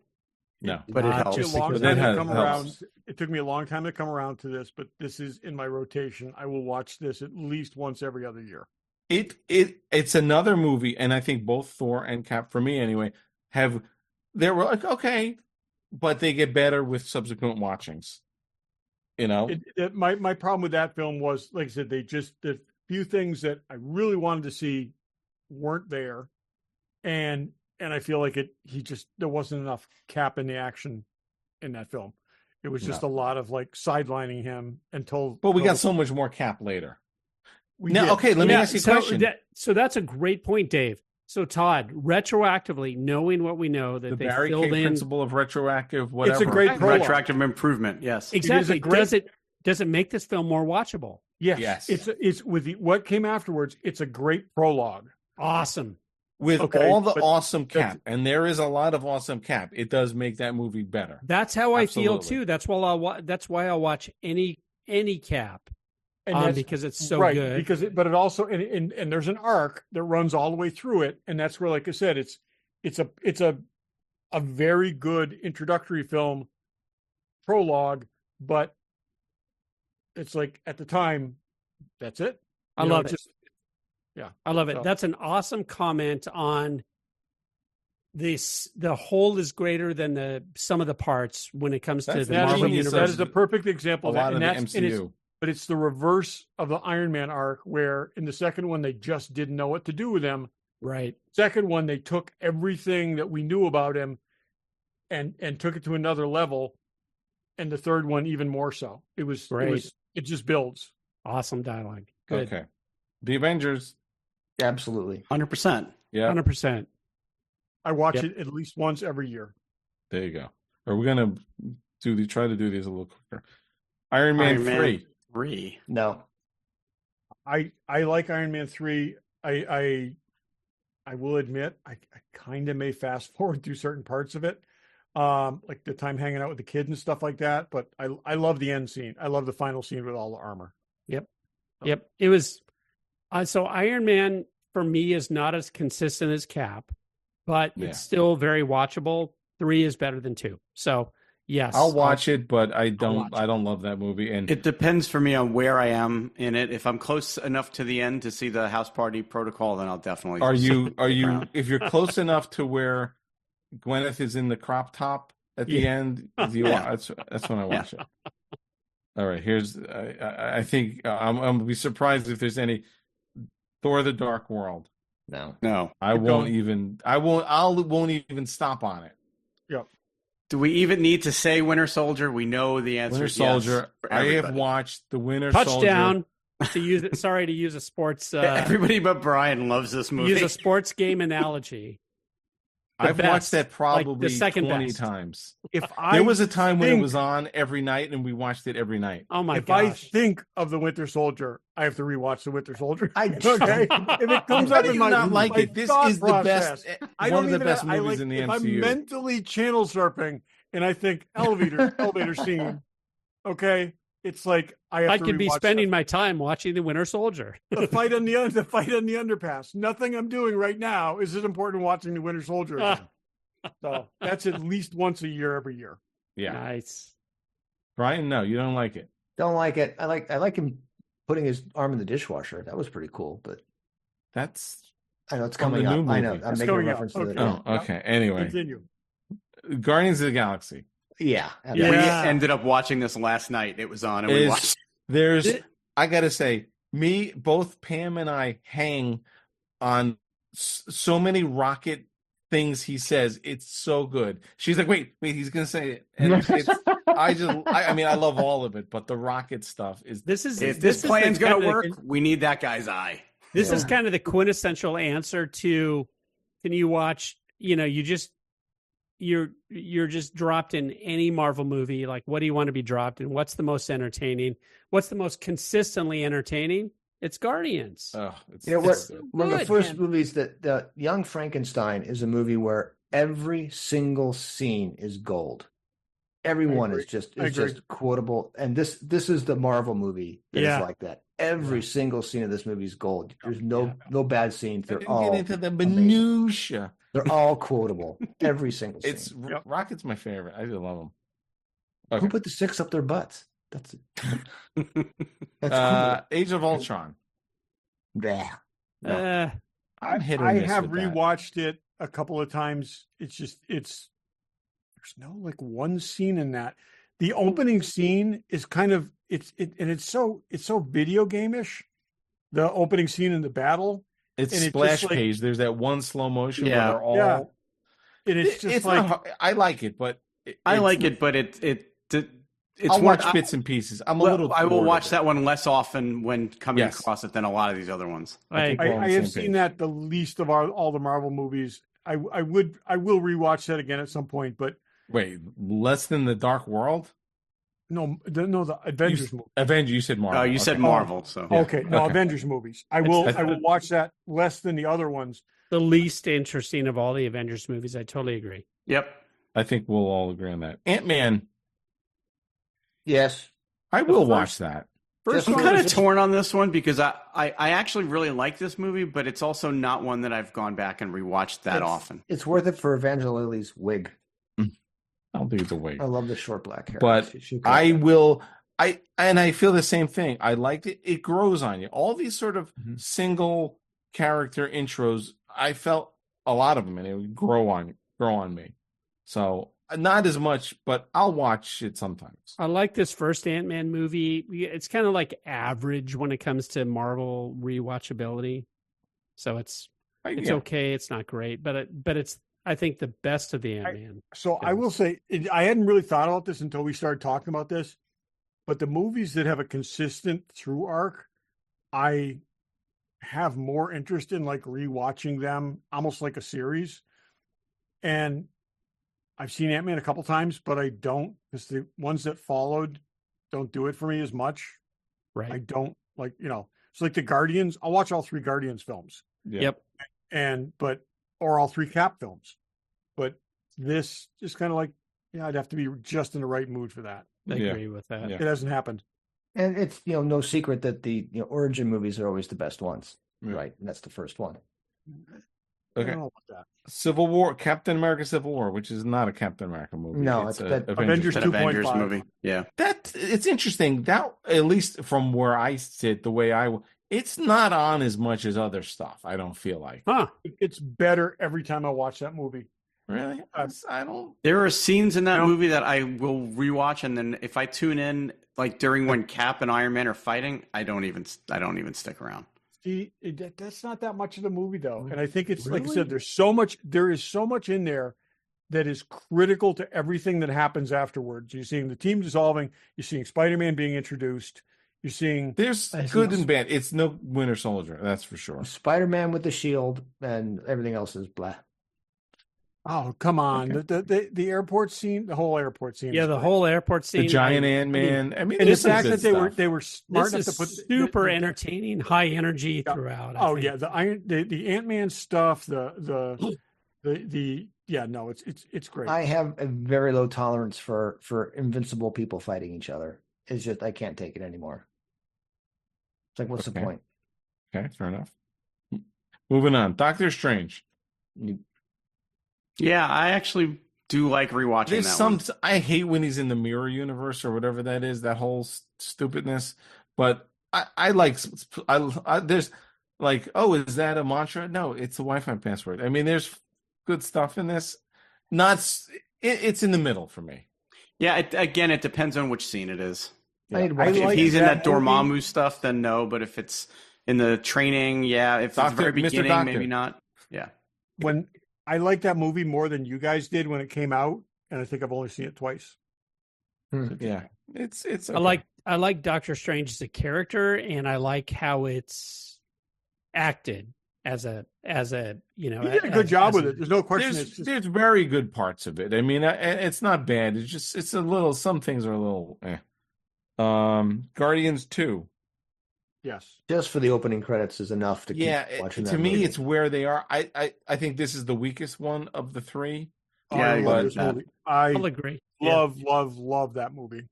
No. But it Not helps. It took me a long But time that to come helps. around. It took me a long time to come around to this, but this is in my rotation. I will watch this at least once every other year. It's another movie, and I think both Thor and Cap, for me anyway, they were like okay, but they get better with subsequent watchings. My problem with that film was, like I said, few things that I really wanted to see weren't there, and I feel like there wasn't enough Cap in the action in that film. It was just a lot of like sidelining him until. But we got so much more Cap later. We Now, did. okay, let me ask you a question. So that's a great point, Dave. So Todd, retroactively, knowing what we know, that The they Barry filled K in. principle of retroactive, whatever. It's a great prologue. Retroactive improvement. Yes. Exactly. It is Does it make this film more watchable? Yes. It's with what came afterwards. It's a great prologue. Awesome. With Okay, all the but awesome Cap, and there is a lot of awesome Cap, it does make that movie better. That's how I feel Absolutely. too. That's why I'll watch any Cap, And because it's so right, good. because but it also and there's an arc that runs all the way through it, and that's where, like I said, it's a very good introductory film prologue, but it's like at the time, that's it. I love it. I love it. So- That's an awesome comment on this. The whole is greater than the sum of the parts when it comes to That's the the Marvel genius universe. That is a perfect A example of that, lot of and the that's and it's, MCU. but it's the reverse of the Iron Man arc, where in the second one they just didn't know what to do with him. Right. Second one, they took everything that we knew about him and took it to another level, and the third one even more so. It just builds. Awesome dialogue. Good. Okay. The Avengers. Absolutely. 100%. Yeah. 100%. I watch Yep. it at least once every year. There you go. Are we gonna try to do these a little quicker? Iron Man 3. 3. No. I like Iron Man 3. I will admit I kind of may fast forward through certain parts of it, like the time hanging out with the kids and stuff like that. But I love the end scene. I love the final scene with all the armor. Yep. It was so Iron Man for me is not as consistent as Cap, but Yeah. it's still very watchable. 3 is better than 2. So yes, I'll watch it, but I don't. watch I don't love that movie. And It depends for me on where I am in it. If I'm close enough to the end to see the house party protocol, then I'll definitely. are you? stick around. If you're close enough to where Gwyneth is in the crop top at the end, do you Yeah. that's when I watch it. All right. Here's. I think I'm gonna be surprised if there's any Thor: The Dark World. No. No. I Keep won't going. even. I won't even stop on it. Do we even need to say Winter Soldier? We know the answer. Winter is yes Soldier. for I have everybody. watched the Winter Soldier. touchdown to use it. Sorry to use a sports Everybody but Brian loves this movie. use a sports game analogy. I've best, watched that like probably the second 20 best. times. If I There was a time when it think- was on every night, and we watched it every night. Oh my if I gosh! think of the Winter Soldier, I have to rewatch the Winter Soldier. I okay. If it comes How up do in you my not like my it? This thought is the process, best. I One don't of the even best I movies like, in the if MCU. I'm mentally channel surfing and I think elevator scene, okay, it's like I have I to could be rewatch spending that. my time watching the Winter Soldier. the fight on the underpass. Nothing I'm doing right now is as important watching the Winter Soldier. Again. So that's at least once a year, every year. Yeah, Nice. Brian, no, you don't like it. Don't like it. I like him putting his arm in the dishwasher. That was pretty cool. But That's I know it's From the coming up. new I know. movie. I'm It's making a coming up. reference to Okay. it. oh, okay. Anyway, Continue. Guardians of the Galaxy. Yeah. We Yeah. ended up watching this last night. It was on, and we Is watched. there's I gotta say, both Pam and I hang on so many rocket things he says. It's so good. She's like, wait, he's gonna say it, and I mean, I love all of it, but the rocket stuff is This is If this this is plan's the gonna kind of- work, we need that guy's eye. This is Yeah. kind of the quintessential answer to: can you watch? You're just dropped in any Marvel movie. Like, what do you want to be dropped in? What's the most entertaining? What's the most consistently entertaining? It's Guardians. it's, You know what? it's good. One of the good, first man. movies that the Young Frankenstein is a movie where every single scene is gold. Everyone agree. is just I agree. quotable, and this is the Marvel movie that is Yeah. like that. Every single scene of this movie is gold. There's no bad scenes. I They're didn't all get into the amazing. minutia. They're all quotable. Every single scene. It's Yep. Rocket's my favorite. I do love him. Who Okay. put the 6 up their butts? That's that's Age of Ultron. cool. Yeah. I'm hit or I miss have with that. rewatched it a couple of times. There's no like one scene in that. The opening scene is kind of it's so video game-ish. the opening scene in the battle. It's and it's splash just like- page. There's that one slow motion where Yeah. they're all. Yeah. And it's just it's like, not hard. I like it, but I it's like not- it, but it's I'll one- watch bits and pieces. I'm a well, little. I will bored watch of that one less often when coming Yes. across it than a lot of these other ones. I think I, we're on I the have same seen page. that the least of all the Marvel movies. I will rewatch that again at some point, but Wait, less than the Dark World? the Avengers movie. Avenger. You said Marvel. Oh, you said Okay. Marvel, so Okay, no, okay. Avengers movies. I will I- watch that less than the other ones. the least interesting of all the Avengers movies. I totally agree. yep. I think we'll all agree on that. Ant-Man. Yes. I will first- watch that. First I'm one kind of was- torn on this one because I actually really like this movie, but it's also not one that I've gone back and rewatched that often. It's worth it for Evangeline Lilly's wig. I don't think it's a wig. I love the short black hair. But She I will. I feel the same thing. I liked it. It grows on you. All these sort of single character intros, I felt a lot of them, and it would grow on me. So not as much, but I'll watch it sometimes. I like this first Ant-Man movie. It's kind of like average when it comes to Marvel rewatchability. So it's Yeah. okay. It's not great, but it's I think the best of the Ant-Man. So I will say, I hadn't really thought about this until we started talking about this, but the movies that have a consistent through arc, I have more interest in like rewatching them almost like a series. And I've seen Ant-Man a couple times, but I don't, because the ones that followed don't do it for me as much. Right. I don't like, it's like the Guardians. I'll watch all 3 Guardians films Yeah. Yep. or all 3 Cap films. But this is kind of like, I'd have to be just in the right mood for that. I Yeah. agree with that. Yeah. It hasn't happened. And it's no secret that the origin movies are always the best ones, Yeah. right? And that's the first one. I Okay. don't know about that. Civil War, Captain America: Civil War, which is not a Captain America movie. No, it's that Avengers That Avengers 2.5. movie. Yeah. That it's interesting. That at least from where I sit, the way it's not on as much as other stuff. I don't feel like. Huh. It's better every time I watch that movie. Really, I don't. There are scenes in that No. movie that I will rewatch, and then if I tune in, like during when Cap and Iron Man are fighting, I don't even stick around. See, that's not that much of the movie though. And I think it's like I Really? said, there is so much in there that is critical to everything that happens afterwards. You're seeing the team dissolving, you're seeing Spider-Man being introduced, you're seeing There's good and bad. It's no Winter Soldier, that's for sure. Spider-Man with the shield and everything else is blah. oh, come on. The airport scene, the whole airport scene. Yeah, is the great. whole airport scene. The giant Ant-Man. I mean, And the there's some fact good that stuff. they were smart This enough to is put super entertaining, high energy throughout. I Oh think. yeah, the Ant-Man stuff, the yeah, no, it's great. I have a very low tolerance for invincible people fighting each other. It's just I can't take it anymore. It's like, what's the Okay. point? Okay, fair enough. Moving on, Doctor Strange. Yeah, I actually do like rewatching There's that some. one. I hate when he's in the mirror universe or whatever that is. That whole stupidness. But I like. There's like, oh, is that a mantra? No, it's a Wi-Fi password. I mean, there's good stuff in this. It's in the middle for me. Yeah, again, it depends on which scene it is. I need to watch If it. he's in that movie. Dormammu stuff, then no. But if it's in the training, yeah. If it's the very Mr. beginning, Doctor. maybe not. Yeah. When I like that movie more than you guys did when it came out, and I think I've only seen it twice. Yeah, it's. I like Doctor Strange as a character, and I like how it's acted as a He did a good job with it. There's no question. There's very good parts of it. I mean, it's not bad. It's a little. Some things are a little. Guardians 2. Yes. Just for the opening credits is enough to keep watching that to me, movie. it's where they are. I think this is the weakest one of the 3. Yeah, I I love get this that. movie. I I'll agree. Yeah. love that movie.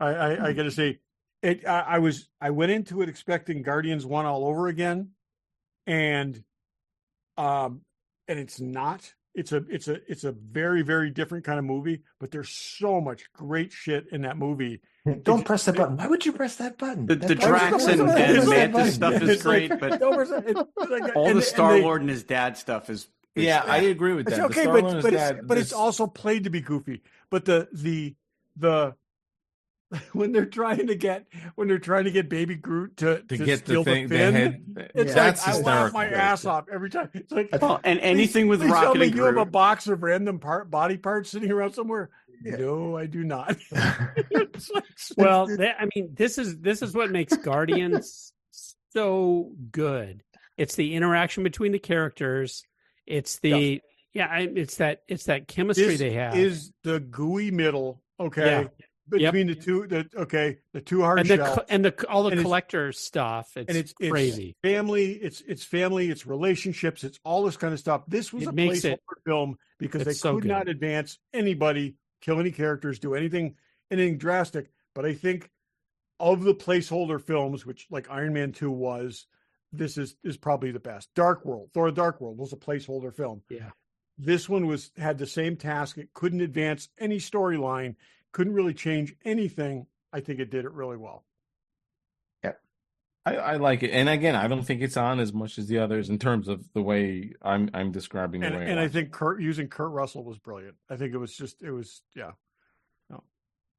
I got to say, I went into it expecting Guardians 1 all over again, and it's not. It's a very, very different kind of movie, but there's so much great shit in that movie. Don't press that button. Why would you press that button? The That's- Drax and Mantis stuff is It's like- great, but don't press it. It's like- all and the they- Star Lord and his dad stuff is Yeah, I agree with It's that. okay, The Star-Lord is but that- it's also played to be goofy. But the when they're trying to get Baby Groot to get steal the thing, the fin. head. It's That's like I laugh my hysterical. ass off every time. It's like, Well, and anything with please tell Rocket me and you have a Groot. box of random body parts sitting around somewhere. No, I do not. It's like, Well, this is what makes Guardians so good. It's the interaction between the characters. It's the it's that chemistry this they have. is the gooey middle. Okay. Yeah. Between the two hard and shells. all the And it's- collector stuff. It's crazy. It's family, it's family, it's relationships, it's all this kind of stuff. This was It a makes placeholder it- film because they it's so could not good. advance anybody, kill any characters, do anything drastic. But I think of the placeholder films, which like Iron Man 2 was, this is probably the best. Thor: The Dark World was a placeholder film. Yeah. This one had the same task. It couldn't advance any storyline, couldn't really change anything. I think it did it really well. I like it, and again, I don't think it's on as much as the others in terms of the way I'm describing the way. And I think using Kurt Russell was brilliant. I think it was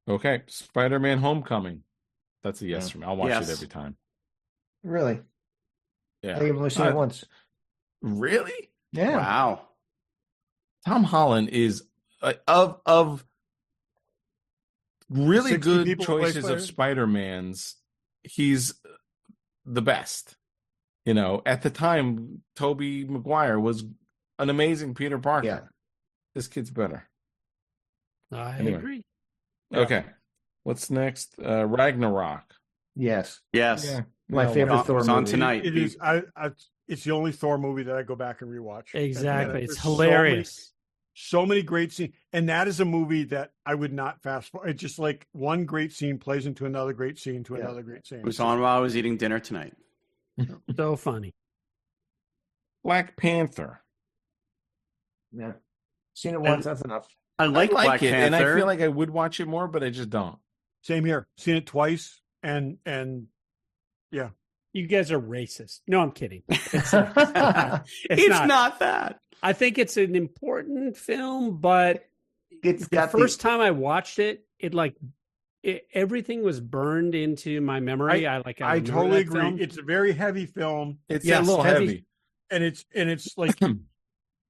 Okay, Spider-Man: Homecoming. That's a yes Yeah. for me. I'll watch Yes. it every time. Really? I Yeah. think I've only seen it once. Really? Yeah. Wow. Tom Holland is of really 60 good people play choices of Spider-Mans. He's the best. You know, at the time, Tobey Maguire was an amazing Peter Parker. Yeah. This kid's better. I Anyway. agree. Yeah. Okay. What's next? Ragnarok. Yes. Yes. My No, favorite It's Thor on movie. tonight. It is. It's the only Thor movie that I go back and rewatch. Exactly. And It's there's hilarious. So many great scenes, and that is a movie that I would not fast forward. It's just like one great scene plays into another great scene to another great scene. It was on while I was eating dinner tonight. So funny. Black Panther. Yeah. Seen it once. That's enough. I like Black it, Panther. and I feel like I would watch it more, but I just don't. Same here. Seen it twice, and yeah. You guys are racist. No, I'm kidding. It's it's not that. I think it's an important film, but It's the got first time I watched it, everything was burned into my memory. I I remember totally that agree. film. It's a very heavy film, It's Yes, a little heavy. heavy. and it's like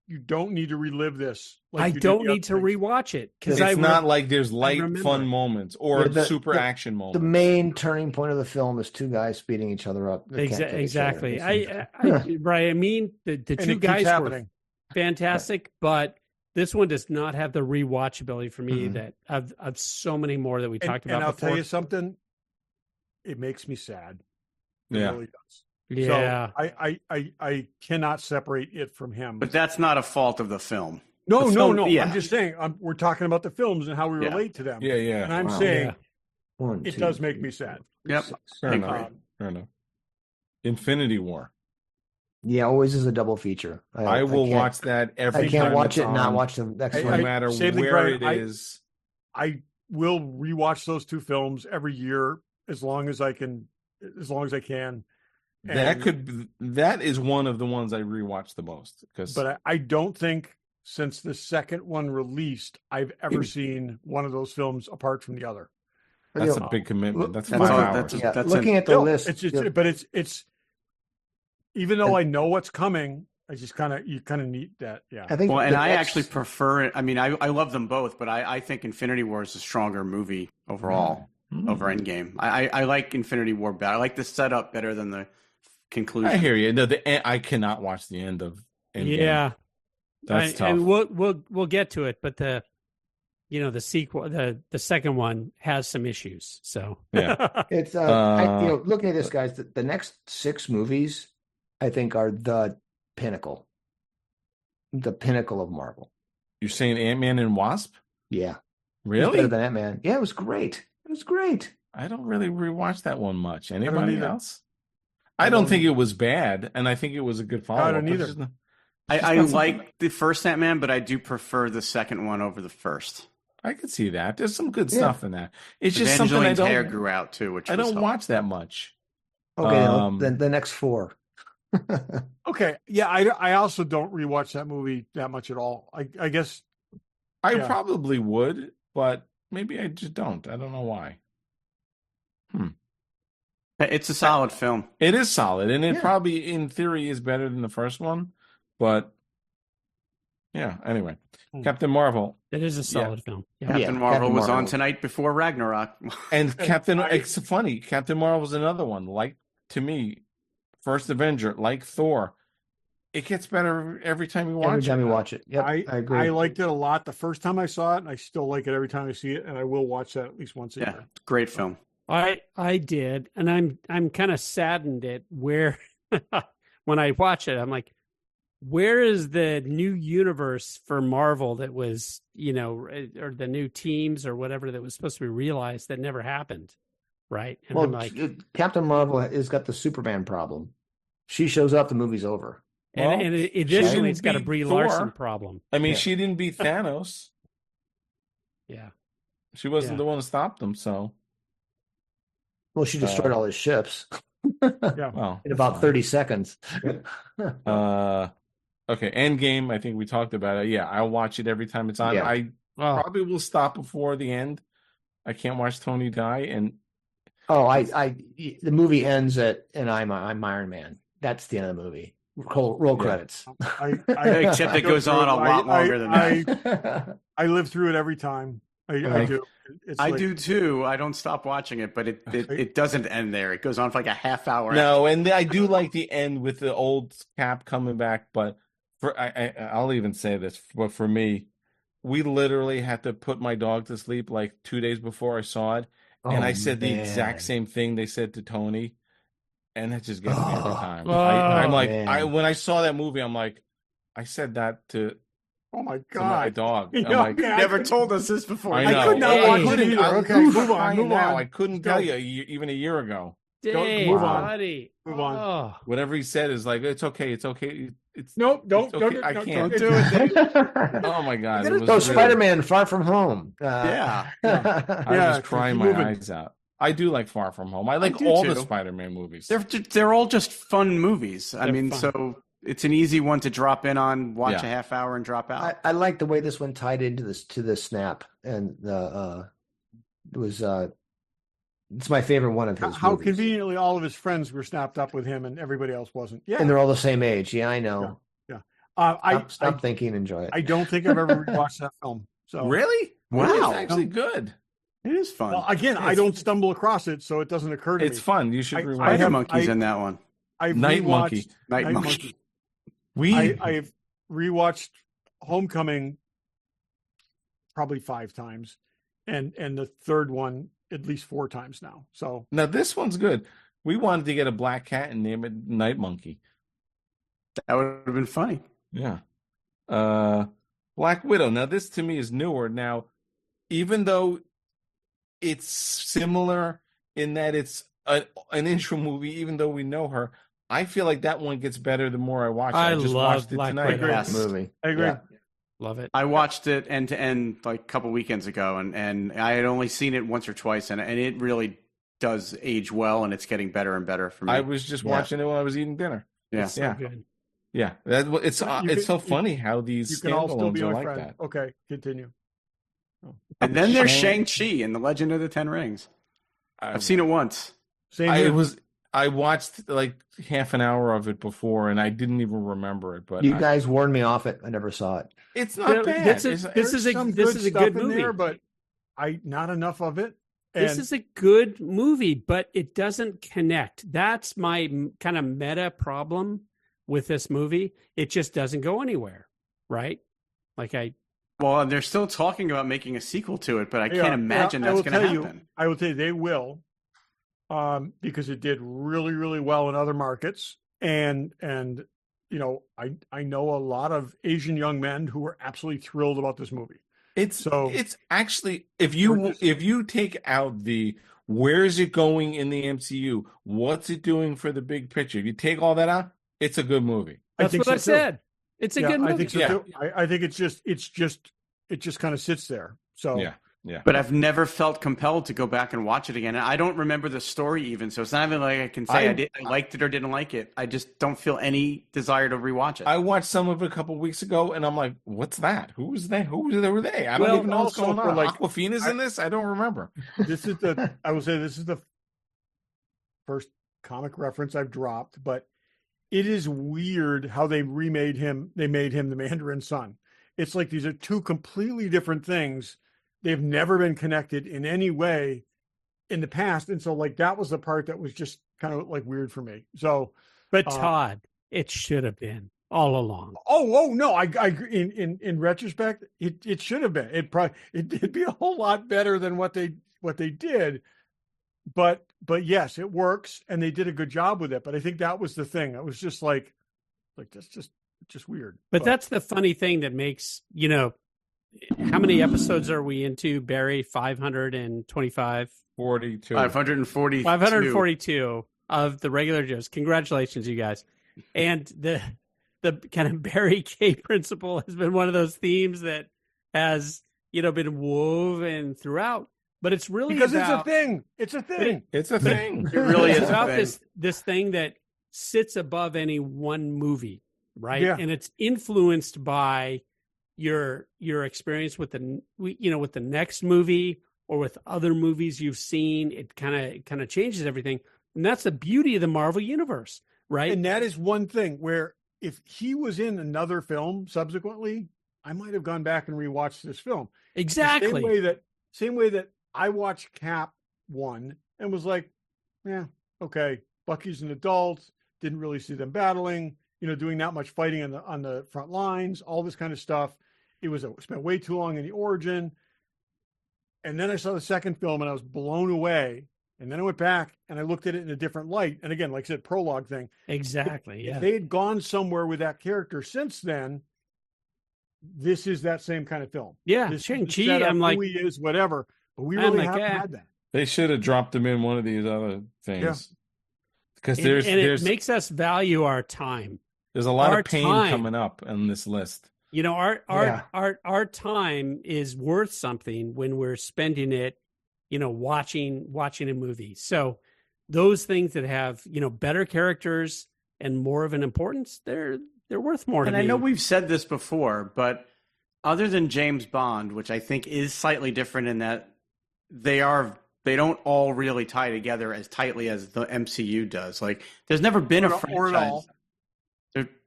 you don't need to relive this. Like I you did don't the need to other things. rewatch it because It's not like there's light, remember fun it. moments or Yeah, super action The moments. main turning point of the film is two guys speeding each other up. They can't get each other. exactly. It's- Right. I mean, the And two it keeps guys were happening. fantastic, but this one does not have the rewatchability for me Mhm. that of so many more that we talked And about I'll before. tell you something. It makes me sad. It Yeah. really does. Yeah. So I cannot separate it from him. But that's not a fault of the film. No. the film- I'm yeah. just saying. We're talking about the films and how we Yeah. relate to them. Yeah, yeah. And I'm Wow. saying Yeah. One, it two, does make three, me sad. Yep. six. Fair Agree. enough. Fair enough. Infinity War. Yeah, always is a double feature. I will can't- watch that every I time. can't watch it's it and not on, watch the next I- no one. matter same thing, where Brian. it is. I will rewatch those two films every year as long as I can. That is one of the ones I rewatch the most because But I don't think since the second one released, I've ever seen one of those films apart from the other. that's You know, a big commitment. That's That's 5 all- hours. that's- yeah, that's looking at the No, list, it's even though I know what's coming, I just you kind of need that. Yeah. I think. Well, and the I next- actually prefer it. I mean, I love them both, but I think Infinity War is a stronger movie overall over Endgame. I like Infinity War better. I like the setup better than the conclusion. I hear you. No, I cannot watch the end of Endgame. Yeah. That's tough. And we'll get to it, but the sequel, the second one has some issues. So Yeah. It's looking at this, guys. The next 6 movies, I think, are the pinnacle of Marvel. You're saying Ant-Man and Wasp? Yeah, It's Really? better than Ant-Man. Yeah, it was great. It was great. I don't really rewatch that one much. Anybody either. else? I don't think it was bad, and I think it was a good follow-up. don't but either. it's just not- I not something- like the first Ant-Man, but I do prefer the second one over the first. I could see that. There's some good Yeah. stuff in that. It's just something I Evangeline's hair don't. grew out too, which I was don't helpful. watch that much. Okay, Um, then the next 4. Okay. Yeah. I also don't rewatch that movie that much at all. I guess I Yeah. probably would, but maybe I just don't. I don't know why. It's a solid film. It is solid, and it Yeah. probably, in theory, is better than the first one. But yeah, anyway, Captain Marvel It is a solid film. Yeah. Captain Yeah, Marvel Captain was on Marvel. tonight before Ragnarok. and Captain. It's funny. Captain Marvel's another one. Like, to me, First Avenger, like Thor, it gets better every time you watch Every time it. you watch it. Yep, I agree. I liked it a lot the first time I saw it, and I still like it every time I see it, and I will watch that at least once a Yeah, year. great film. I did, and I'm kind of saddened at where when I watch it, I'm like, where is the new universe for Marvel that was, or the new teams or whatever that was supposed to be realized that never happened, right? And I'm Well, like, Captain Marvel has got the Superman problem. She shows up, the movie's over. Well, and she additionally, didn't it's got a beat Brie Thor. Larson problem. I mean, Yeah. she didn't beat Thanos. Yeah, She wasn't Yeah. the one to stop them. So, Well, she destroyed all his ships Yeah. well, in about fine. 30 seconds. Okay, Endgame. I think we talked about it. Yeah, I'll watch it every time it's on. Yeah. I well, probably will stop before the end. I can't watch Tony die, and The movie ends and I'm Iron Man. That's the end of the movie. Roll credits. Except it goes on a lot longer than that. I live through it every time. I Right. do. It's I like- do too. I don't stop watching it, but it doesn't end there. It goes on for like a half hour. no, and I do like the end with the old Cap coming back. But I'll even say this. But for me, we literally had to put my dog to sleep like 2 days before I saw it, and I said the exact same thing they said to Tony, and it just gets me every time. I'm like, man. when I saw that movie, I'm like, I said that to Oh my my God. dog. You I'm know, like, yeah, Never told us this before. I I know. could not I watch it couldn't- either. I- Okay, who's move on, crying move now? on. I couldn't Go. tell you even a year ago. Dave, move on. buddy. Move on. Oh. Whatever he said is like, it's okay. It's Nope, don't, It's okay, don't, I don't, can't. don't do it. Dave. oh my god, it Go was really- Spider-Man Far From Home. Yeah. I Yeah, was crying keep my moving. eyes out. I do like Far From Home. I like do all too. the Spider-Man movies. They're all just fun movies. I They're mean, fun. so it's an easy one to drop in on, watch Yeah. a half hour and drop out. I like the way this one tied into the snap, and it was it's my favorite one of his. How movies. conveniently all of his friends were snapped up with him and everybody else wasn't. Yeah. And they're all the same age. Yeah, I know. Stop thinking, enjoy it. I don't think I've ever watched that film. So Really? Wow. It's actually good. It is fun. Well, again, I don't stumble across it, so it doesn't occur to It's me. fun. You should I rewatch Spider it. Monkey's in that one. I've Night Monkey. rewatched Night Monkey. I've rewatched Homecoming probably 5 times, and the third one at least 4 times now. So Now this one's good. We wanted to get a black cat and name it Night Monkey. That would have been funny. Yeah. Black Widow. Now this to me is newer. Now, even though it's similar in that it's an intro movie, even though we know her, I feel like that one gets better the more I watch it. I just love watched it Black tonight. Widow. Yes. movie. I agree. Yeah. Love it. I watched it end to end like a couple weekends ago, and I had only seen it once or twice, and it really does age well, and it's getting better and better for me. I was just watching it when I was eating dinner. yeah. So Yeah. good. Yeah, it's You so can- funny how these You can all still be standalones are my like friend. that. Okay, continue. And then there's Shang- Shang-Chi and the Legend of the Ten Rings. I- I've seen it once. Same here. I watched like half an hour of it before, and I didn't even remember it. But You guys warned me off it. I never saw it. it's not bad. This It's- is a Some this is a stuff good in movie. there, but not enough of it. This And is a good movie, but it doesn't connect. That's my kind of meta problem with this movie. It just doesn't go anywhere, right? Like Well, and they're still talking about making a sequel to it, but I Yeah, can't imagine I that's will going to tell happen. I will tell you they will, because it did really, really well in other markets, and I know a lot of Asian young men who were absolutely thrilled about this movie. It's So- it's actually if you take out the where is it going in the MCU, what's it doing for the big picture? If you take all that out, it's a good movie. that's think what I so, too. said. It's a good movie. I think so Yeah. too. I think it just kind of sits there. So Yeah. But I've never felt compelled to go back and watch it again. And I don't remember the story even, so it's not even like I can say I liked it or didn't like it. I just don't feel any desire to rewatch it. I watched some of it a couple weeks ago, and I'm like, "What's that? Who was they? Who were they? I don't Well, even know what's also going for, on." like, Aquafina's in this. I don't remember. I will say this is the first comic reference I've dropped, but it is weird how they remade him. They made him the Mandarin son. It's like these are two completely different things. They've never been connected in any way in the past. And so like that was the part that was just kind of like weird for me. So, But Todd, it should have been all along. oh no, I in retrospect, it should have been. It'd be a whole lot better than what they did. But yes, it works, and they did a good job with it. But I think that was the thing. It was just like that's just weird. But that's the funny thing that makes, how many episodes are we into, Barry? 525? 42. 542. 542 of the regular Joes. Congratulations, you guys. And the kind of Barry K principle has been one of those themes that has, been woven throughout. But it's really because about, it's a thing. It's a thing. It's a thing. It really is about a thing. this thing that sits above any one movie, right? Yeah. And it's influenced by your experience with with the next movie or with other movies you've seen. It kind of changes everything, and that's the beauty of the Marvel universe, right? And that is one thing where if he was in another film subsequently, I might have gone back and rewatched this film. Exactly. Same way that I watched Cap 1 and was like, yeah, okay, Bucky's an adult, didn't really see them battling, doing that much fighting on the front lines, all this kind of stuff. It spent way too long in the origin. And then I saw the second film and I was blown away. And then I went back and I looked at it in a different light. And again, like I said, prologue thing. Exactly. Yeah. If they had gone somewhere with that character since then, this is that same kind of film. Yeah. This Shang-Chi, I'm like, who he is, whatever. But we I'm really like, haven't yeah. had that. They should have dropped him in one of these other things. Yeah. Because and there's it makes us value our time. there's a lot our of pain time. coming up on this list. Our time is worth something when we're spending it, watching a movie. So those things that have, better characters and more of an importance, they're worth more to me. And I know we've said this before, but other than James Bond, which I think is slightly different in that they don't all really tie together as tightly as the MCU does. Like there's never been a franchise.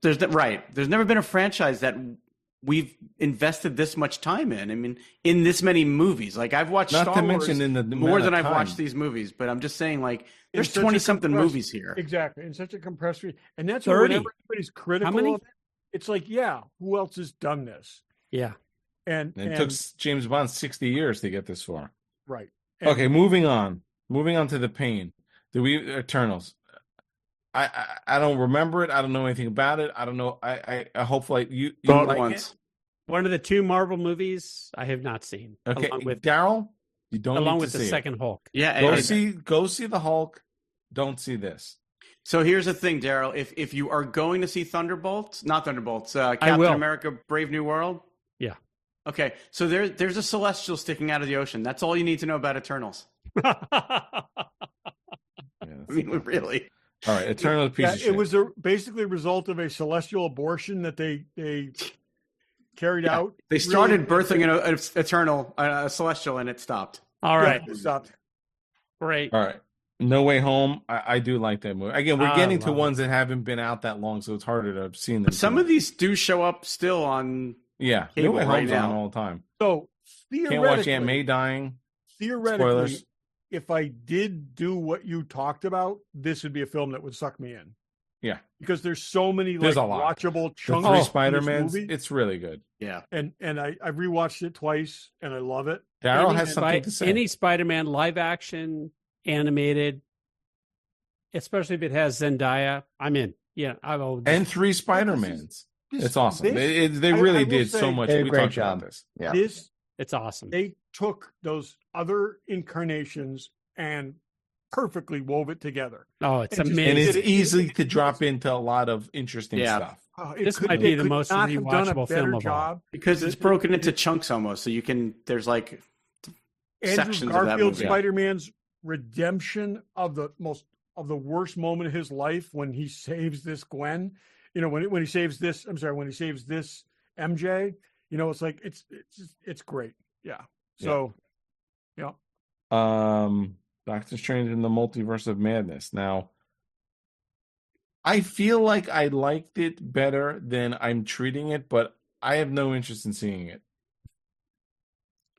There's never been a franchise that we've invested this much time in. I mean, in this many movies. Like I've watched Not Star to Wars mention in the more than I've time. watched these movies, but I'm just saying like there's such a 20-something compressed- movies here. Exactly. In such a compressed and that's 30. whenever everybody's critical many? of it, it's like, yeah, who else has done this? Yeah. And It took James Bond 60 years to get this far. right. And Okay, moving on to the pain. Eternals. I don't remember it. I don't know anything about it. I don't know. I hopefully you Saw it like once. it. One of the two Marvel movies I have not seen. Okay, Along with, Daryl, you don't along need with to the see second Hulk. Yeah. it. Go see the Hulk. Don't see this. So here's the thing, Daryl. If you are going to see Captain will. America: Brave New World. Yeah. Okay, so there's a celestial sticking out of the ocean. That's all you need to know about Eternals. Yes. I mean, really. All right, Eternal piece yeah, of shit. it was basically a result of a celestial abortion that they carried out. They started birthing a celestial, and it stopped. All right. Yeah, it stopped. Great. All right. No Way Home. I do like that movie. Again, we're I getting to love ones that haven't been out that long, so it's harder to have seen them. But some of these do show up still on. yeah, No cable Way right Home's now. on all the time. So Can't watch Aunt May dying. theoretically, Spoilers. if I did do what you talked about, this would be a film that would suck me in. Yeah, Because there's so many There's like a lot. watchable the chunks. three in this Spider-Mans. movie. It's really good. Yeah. and I've rewatched it twice and I love it. Daryl has something to say. Any Spider-Man live action, animated, especially if it has Zendaya, I'm in. Yeah, I will. and three Spider-Mans. It's awesome. This- They I really will did say- so much. They did a We great talked about job. this. Yeah. This It's awesome. they took those other incarnations and perfectly wove it together. Oh, it's And just- And amazing. it's easy to drop into a lot of interesting Yeah. stuff. This might be the most not have done a rewatchable better film of all. job. Because it's broken into chunks almost, so you can. There's like Andrew sections of that Garfield movie. Spider-Man's redemption of the worst moment of his life when he saves this Gwen. When he saves this, when he saves this MJ, it's like it's great. Yeah. So, yeah. Doctor Strange in the Multiverse of Madness. Now, I feel like I liked it better than I'm treating it, but I have no interest in seeing it.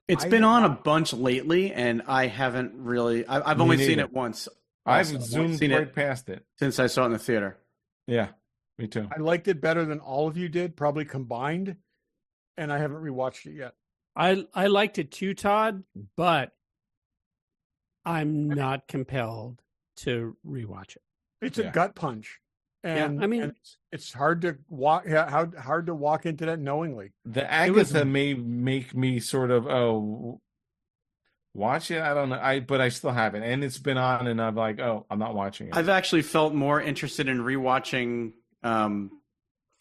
It's been on a bunch lately, and I haven't really. I've only seen it once. I've Also. zoomed seen right it past it. since I saw it in the theater. Yeah, me too. I liked it better than all of you did, probably combined, and I haven't rewatched it yet. I liked it too, Todd, but I'm not compelled to rewatch it. It's a gut punch, and I mean, and it's hard to walk. How hard to walk into that knowingly. The Agatha may make me sort of watch it. I don't know. But I still haven't, and it's been on, and I'm like, I'm not watching it. I've actually felt more interested in rewatching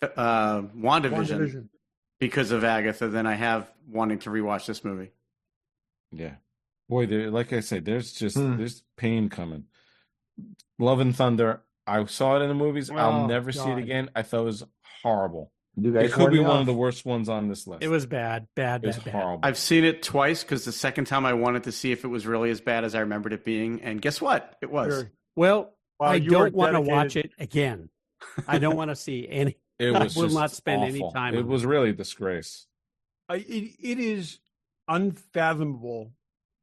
WandaVision because of Agatha than I have wanting to rewatch this movie. Yeah, boy, like I said, there's pain coming. Love and Thunder. I saw it in the movies. I'll never see it again. I thought it was horrible. It could be one of the worst ones on this list. It was bad. It was horrible. I've seen it twice because the second time I wanted to see if it was really as bad as I remembered it being, and guess what? It was. Well, Wow, I you are don't want to dedicated. watch it again. I don't want to see any. It was I will just not spend any awful. time. It on was really a disgrace. It is unfathomable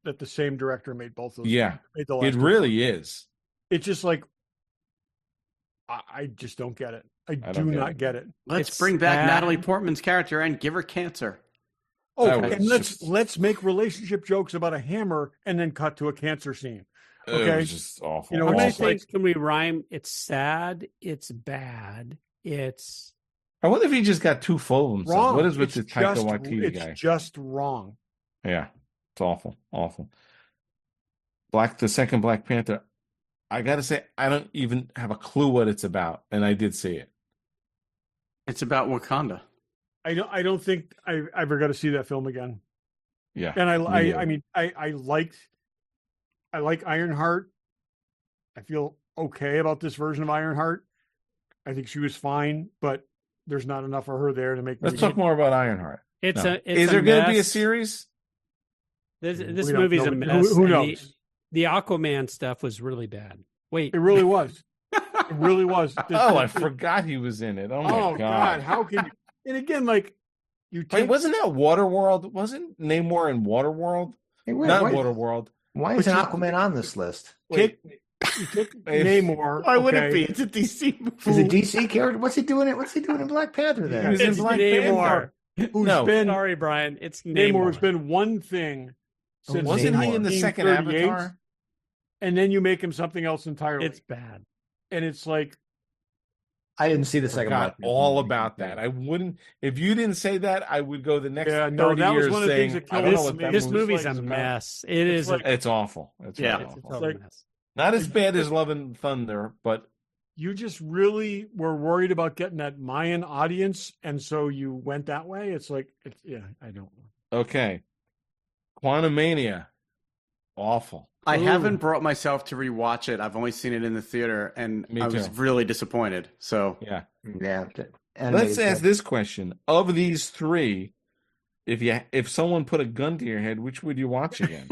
that the same director made both those. Yeah, made the last it two really films. is. It's just like I just don't get it. I do don't not get it. Let's It's bring back bad. Natalie Portman's character and give her cancer. Oh, That was and just- let's make relationship jokes about a hammer and then cut to a cancer scene. It Okay. was just awful. You know, How many it's like- things can we rhyme? It's sad. It's bad. It's I wonder if he just got too full of himself. Wrong. What is with It's this Taika just- Waititi it's guy? just wrong. Yeah, it's awful. The second Black Panther. I gotta say, I don't even have a clue what it's about, and I did see it. It's about Wakanda. I don't think I ever got to see that film again. Yeah, And me I mean I like Ironheart. I feel okay about this version of Ironheart. I think she was fine, but there's not enough of her there to make me. Let's talk more about Ironheart. it's No. a. It's Is a there going to be a mess. series? This We don't movie's know. a mess. Who and knows? The Aquaman stuff was really bad. Wait, It really was. It really was. I forgot he was in it. Oh my Oh god! God! How can you? And again, like you Wait, take. wasn't that Waterworld? Wasn't Namor in Waterworld? Hey, wait, Not why, Waterworld. why isn't But Aquaman on this list? you take Namor. Why would it okay? be? It's a DC movie. Is it DC character? What's he doing? What's he doing in Black Panther He then? was in It's Black Namor. Panther. Who's No. been sorry, Brian. It's Namor Namor. has been one thing since Wasn't he in the second 1938, Avatar? and then you make him something else entirely. It's bad. And it's like I didn't see the second Forgot Black Panther all movie. about that. I wouldn't. If you didn't say that, I would go the next Yeah, no, 30 that was years one of the saying, things that I killed don't know us. what that This movie's movie's like. a about. mess. It is. like- It's awful. It's Yeah. really It's a awful. total like- mess. Not as bad as Love and Thunder, but you just really were worried about getting that Mayan audience, and so you went that way. It's like, I don't know. okay. Quantumania, awful. I Ooh. haven't brought myself to rewatch it. I've only seen it in the theater, and Me I was too. really disappointed. So Yeah. Yeah. Let's ask this question: of these three, if someone put a gun to your head, which would you watch again?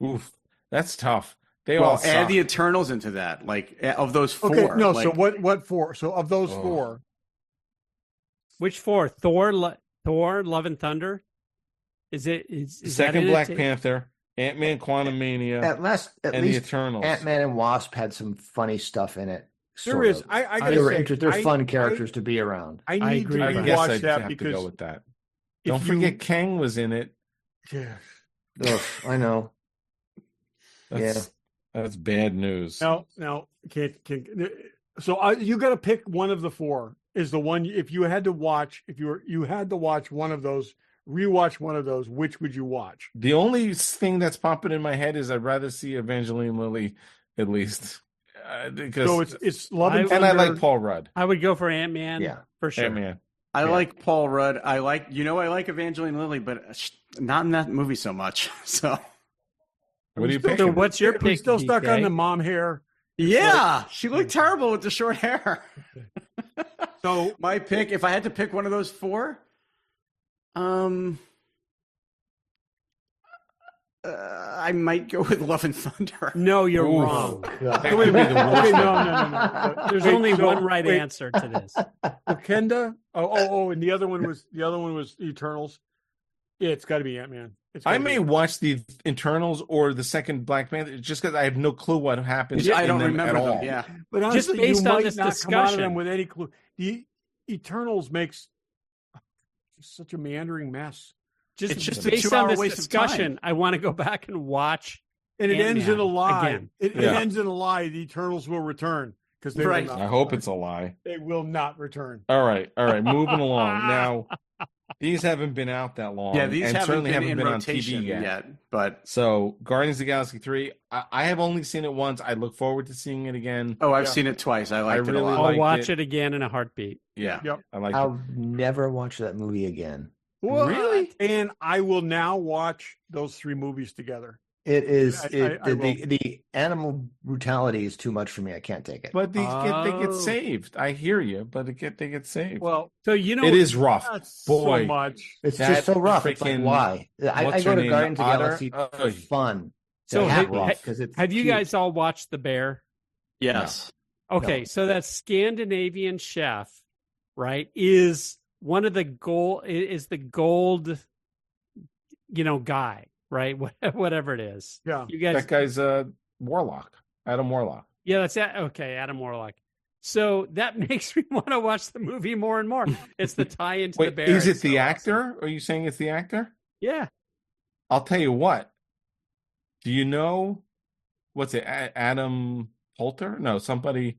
Oof, that's tough. They all well, suck. add the Eternals into that. Like of those four. Okay, no. like, So what four? So of those Oh. four, Which four? Thor, Love and Thunder. Is it? Is that Second in it? Black Panther, Ant-Man, Quantumania, At and least the Eternals. Ant-Man and Wasp had some funny stuff in it. there sort is. of. I gotta say, They're fun characters to be around. I I need agree, to Brian. I guess rewatch I'd that have to because go with that. if Don't you- forget Kang was in it. Yeah. Ugh, I know. That's bad news. Now, can't. So you got to pick one of the four. Is the one if you had to watch? If you had to watch one of those, rewatch one of those. Which would you watch? The only thing that's popping in my head is I'd rather see Evangeline Lilly at least. Because So it's Love and and I Thunder. like Paul Rudd. I would go for Ant-Man. Yeah. for sure. Ant-Man. I Yeah. like Paul Rudd. I like Evangeline Lilly, but not in that movie so much. So What do you still- pick? So what's your I'm pick? still stuck on DK? the mom hair. yeah, she looked terrible with the short hair. So My pick, if I had to pick one of those four, I might go with Love and Thunder. No, you're Ooh. wrong. That could be the worst. No. There's Wait, only so- one right wait. answer to this. Wakanda. And the other one was Eternals. Yeah, it's got to be Ant-Man. I may watch the Internals or the second Black Panther just because I have no clue what happens. I in don't them remember at them. all. Yeah. But Just honestly, based you on might this not come out of discussion. them with any clue. The Eternals makes such a meandering mess, Just, It's just a based 2-hour on this waste of discussion, I want to go back and watch. and it ends in a Ant-Man lie. again. It Yeah. ends in a lie. The Eternals will return because they Right. will I not. hope it's a lie. They will not return. All right. Moving along. Now, these haven't been out that long. Yeah, these and haven't certainly been haven't in been on rotation TV yet. yet. But So, Guardians of the Galaxy 3, I have only seen it once. I look forward to seeing it again. I've Yeah. seen it twice. I liked it a really lot. I'll liked watch it. it again in a heartbeat. Yeah. Yep. I like it. I'll never watch that movie again. What? Really? And I will now watch those 3 movies together. It is I will. the animal brutality is too much for me. I can't take it. But they Oh. get saved. I hear you, but they get saved. Well, So you know, it is rough. that's Boy. so much. It's that just so rough. It's like freaking- why? I what's go her to name? Guardians of the Otter? Galaxy for fun. So That's have- rough because it's have you cute. guys all watched The Bear? Yes. Okay, No. so that Scandinavian chef, right, is one of the gold guy, right? Whatever it is. Yeah. You guys That guy's Warlock. Adam Warlock. Yeah, that's it. Okay, Adam Warlock. So that makes me want to watch the movie more and more. It's the tie into The Wait, Bear. is it It's the so actor? awesome. Are you saying it's the actor? Yeah. I'll tell you what. Do you know what's it? Adam Poulter? No, somebody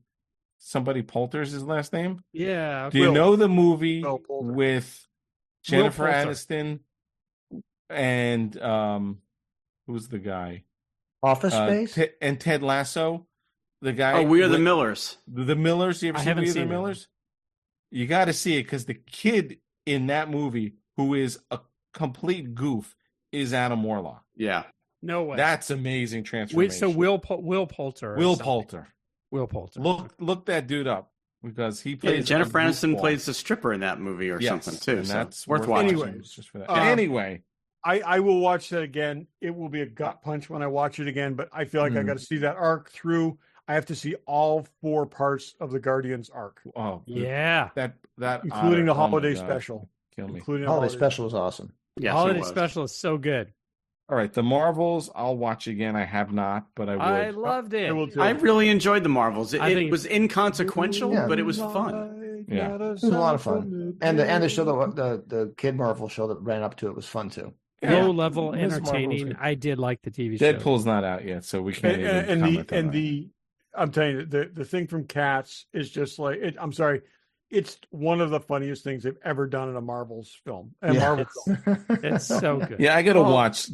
Poulter's his last name. Yeah. Do you Will. know the movie Will Poulter. with Will Jennifer Poulter. Aniston and who's the guy? Office Space? And Ted Lasso, the guy. Oh, We Are the with- Millers. The Millers. You ever I seen haven't We Are seen the that one. Millers? You got to see it because the kid in that movie, who is a complete goof, is Adam Warlock. Yeah. No way. That's amazing transformation. So Will Poulter. or Will something. Poulter. Will Poulter. Look that dude up because he Yeah, plays. Jennifer a Aniston goofball. plays the stripper in that movie or Yes, something too. and So that's worth worth watching. Anyway. just for that. Uh, Anyway, I will watch that again. It will be a gut punch when I watch it again, but I feel like I Mhm. got to see that arc through. I have to see all 4 parts of the Guardians arc, Yeah. that including the otter, oh my holiday God, special. kill me. Including the Holiday special was awesome. Yes, it Holiday was. special is so good. All right, the Marvels. I'll watch again. I have not, but I would. I loved it. I will too. I really enjoyed the Marvels. I It think- was inconsequential, Yeah. but it was fun. Yeah. It It was a lot of fun. And the show the Kid Marvel show that ran up to it was fun too. Yeah. Low level Ms. Marvel's entertaining. good. I did like the TV show. Deadpool's not out yet, so we can't even comment on that. I'm telling you, the thing from Cats is just like it. I'm sorry, it's one of the funniest things they've ever done in a Marvel's film. A Yeah. Marvel film. It's so good. Yeah, I got to Oh. watch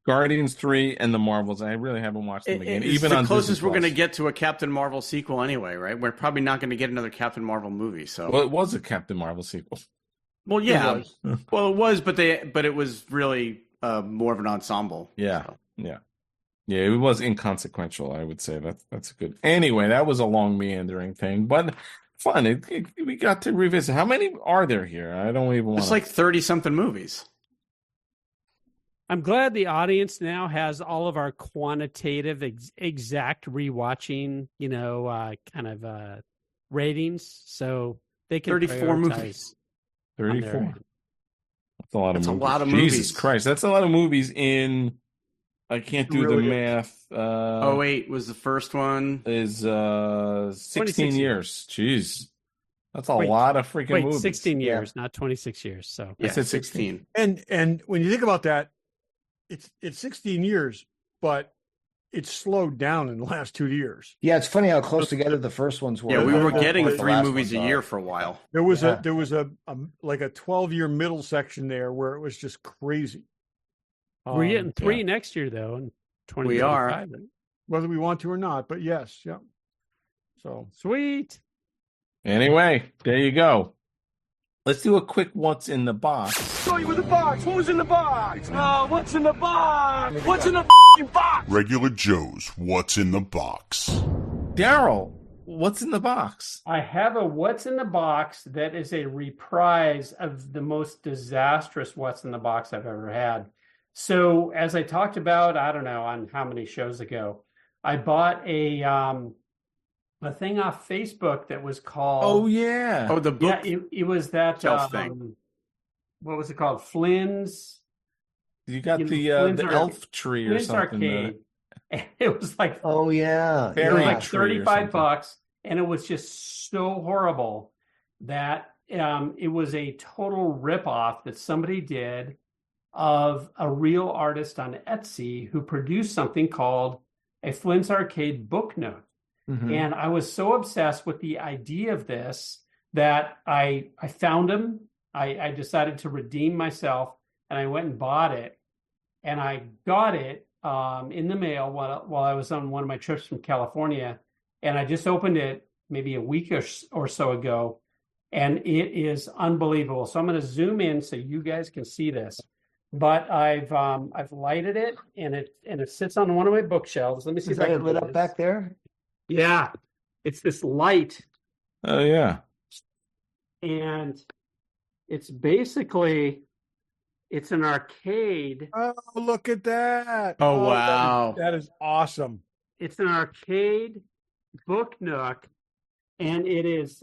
Guardians 3 and the Marvels. I really haven't watched them again. It's Even the on closest Disney we're going to Plus. get to a Captain Marvel sequel anyway, right? We're probably not going to get another Captain Marvel movie. So, Well, it was a Captain Marvel sequel. well, yeah, It was. well, it was, but it was really more of an ensemble. Yeah. So. Yeah, it was inconsequential. I would say that's good. Anyway, that was a long meandering thing, but fun. We got to revisit. How many are there here? I don't even want. It's like 30 something movies. I'm glad the audience now has all of our quantitative, exact rewatching, kind of ratings, so they can 34 prioritize movies. on their 34. end. That's a lot of That's a movies. lot of Jesus movies. Christ, that's a lot of movies in. I can't do Really the is. math. 08 was the first one. Is 16 26 years. Jeez, that's a Wait, lot of freaking Wait, movies. 16 years, not 26 years. So Yeah, said 16. And when you think about that, it's 16 years, but it's slowed down in the last 2 years. Yeah, it's funny how close together the first ones were. Yeah, we were the- getting the 3 last movies a ones year are. for a while. There was Yeah. a like a 12-year middle section there where it was just crazy. we're getting 3 yeah. next year, though, in We are. 2025. whether we want to or not, but yes, yeah. So Sweet. Anyway, there you go. Let's do a quick what's in the box. Show you in the box. Who's in the box? What's in the box? What's in the box? Regular Joe's What's in the Box. Derryl, what's in the box? I have a What's in the Box that is a reprise of the most disastrous What's in the Box I've ever had. So as I talked about, I don't know on how many shows ago, I bought a thing off Facebook that was called. Oh yeah. Oh, the book. Yeah, it was that shelf thing. What was it called? Flynn's. You got You know, the Flynn's elf tree or Flynn's something. Arcade. And it was like Oh yeah, Fairy yeah. like tree or 35 something. bucks, and it was just so horrible that it was a total ripoff that somebody did of a real artist on Etsy who produced something called a Flynn's Arcade book note. Mhm. And I was so obsessed with the idea of this that I found him. I decided to redeem myself, and I went and bought it. And I got it in the mail while I was on one of my trips from California. And I just opened it maybe a week or so ago, and it is unbelievable. So I'm going to zoom in so you guys can see this. But I've lighted it, and it sits on one of my bookshelves. Let me see Is if I that can lit do up this. back there? Yeah, it's this light, Oh yeah. and it's basically it's an arcade. Oh, look at that! Oh, that wow. that is awesome. It's an arcade book nook, and it is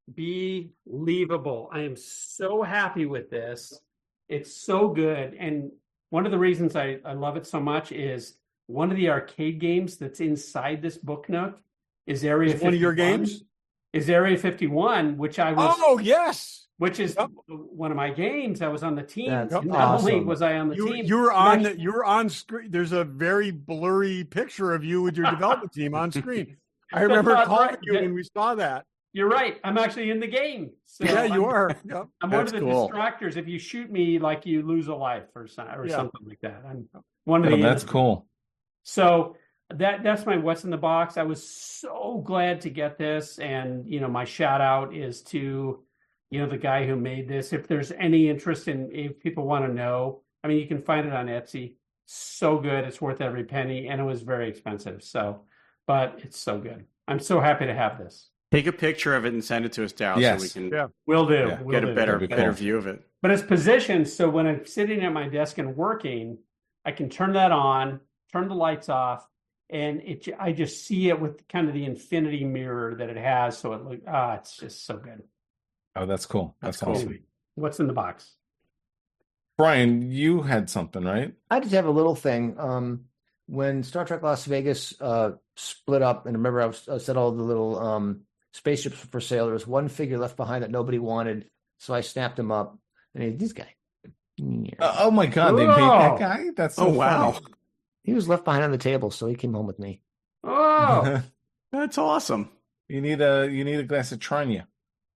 unbelievable. I am so happy with this. It's so good. And one of the reasons I love it so much is one of the arcade games that's inside this book nook is Area 51. One of your games? Is Area 51, which I was Oh yes, which is Yep. one of my games. I was on the team. That's And not only awesome. was I on the you team, you were I'm on actually- you were on screen. There's a very blurry picture of you with your development team on screen. I remember That's calling right. you when we saw that. You're right. I'm actually in the game. So Yeah, you I'm- are. Yep. I'm one of That's the cool. distractors. If you shoot me, like you lose a life or Yeah. something like that. I'm one of Oh, the. that's cool. So that's my what's in the box. I was so glad to get this, and my shout out is to the guy who made this. If there's any interest in, if people want to know, I mean, you can find it on Etsy. So good, it's worth every penny, and it was very expensive. So, but it's so good. I'm so happy to have this. Take a picture of it and send it to us, Darryl, Yes. so we can Yeah. Will do. Yeah. Will get a do. better That'd be better cool. view of it. But it's positioned so when I'm sitting at my desk and working, I can turn that on, turn the lights off, and I just see it with kind of the infinity mirror that it has. So it's just so good. Oh, that's cool. That's That's cool. awesome. Anyway, what's in the box? Brian, you had something, right? I just have a little thing. When Star Trek Las Vegas split up, and remember I said all the little spaceships were for sale. There was one figure left behind that nobody wanted, so I snapped him up. And this guy. Oh my God, they made Whoa. that guy. That's so Oh, wow. funny. He was left behind on the table, so he came home with me. Oh, That's awesome. you need a glass of Trina.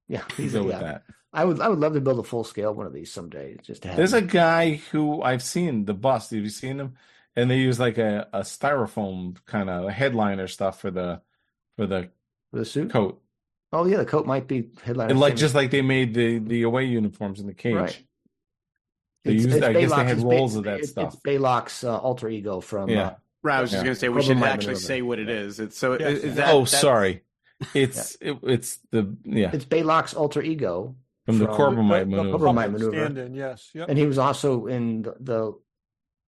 Yeah, You go with yeah. that. I would love to build a full scale one of these someday. Just to have. There's a guy who I've seen the bust. Have you seen him? And they use like a styrofoam kind of headliner stuff for the for the suit. coat, Oh yeah, the coat might be headliner. and like same. just like they made the away uniforms in the cage. Right. They used. I guess they Baylock's- had it's rolls of that it's stuff. Bayloc's alter ego from. Yeah. Right, I was just Yeah. going to say we Rubber should Mine actually Maneuver. say what it is. It's so Yes. is that? Oh, that's- sorry. It's the It's Bayloc's alter ego from the Corbomite The maneuver. Corbomite puppet maneuver. stand-in, yes. Yep. and he was also in the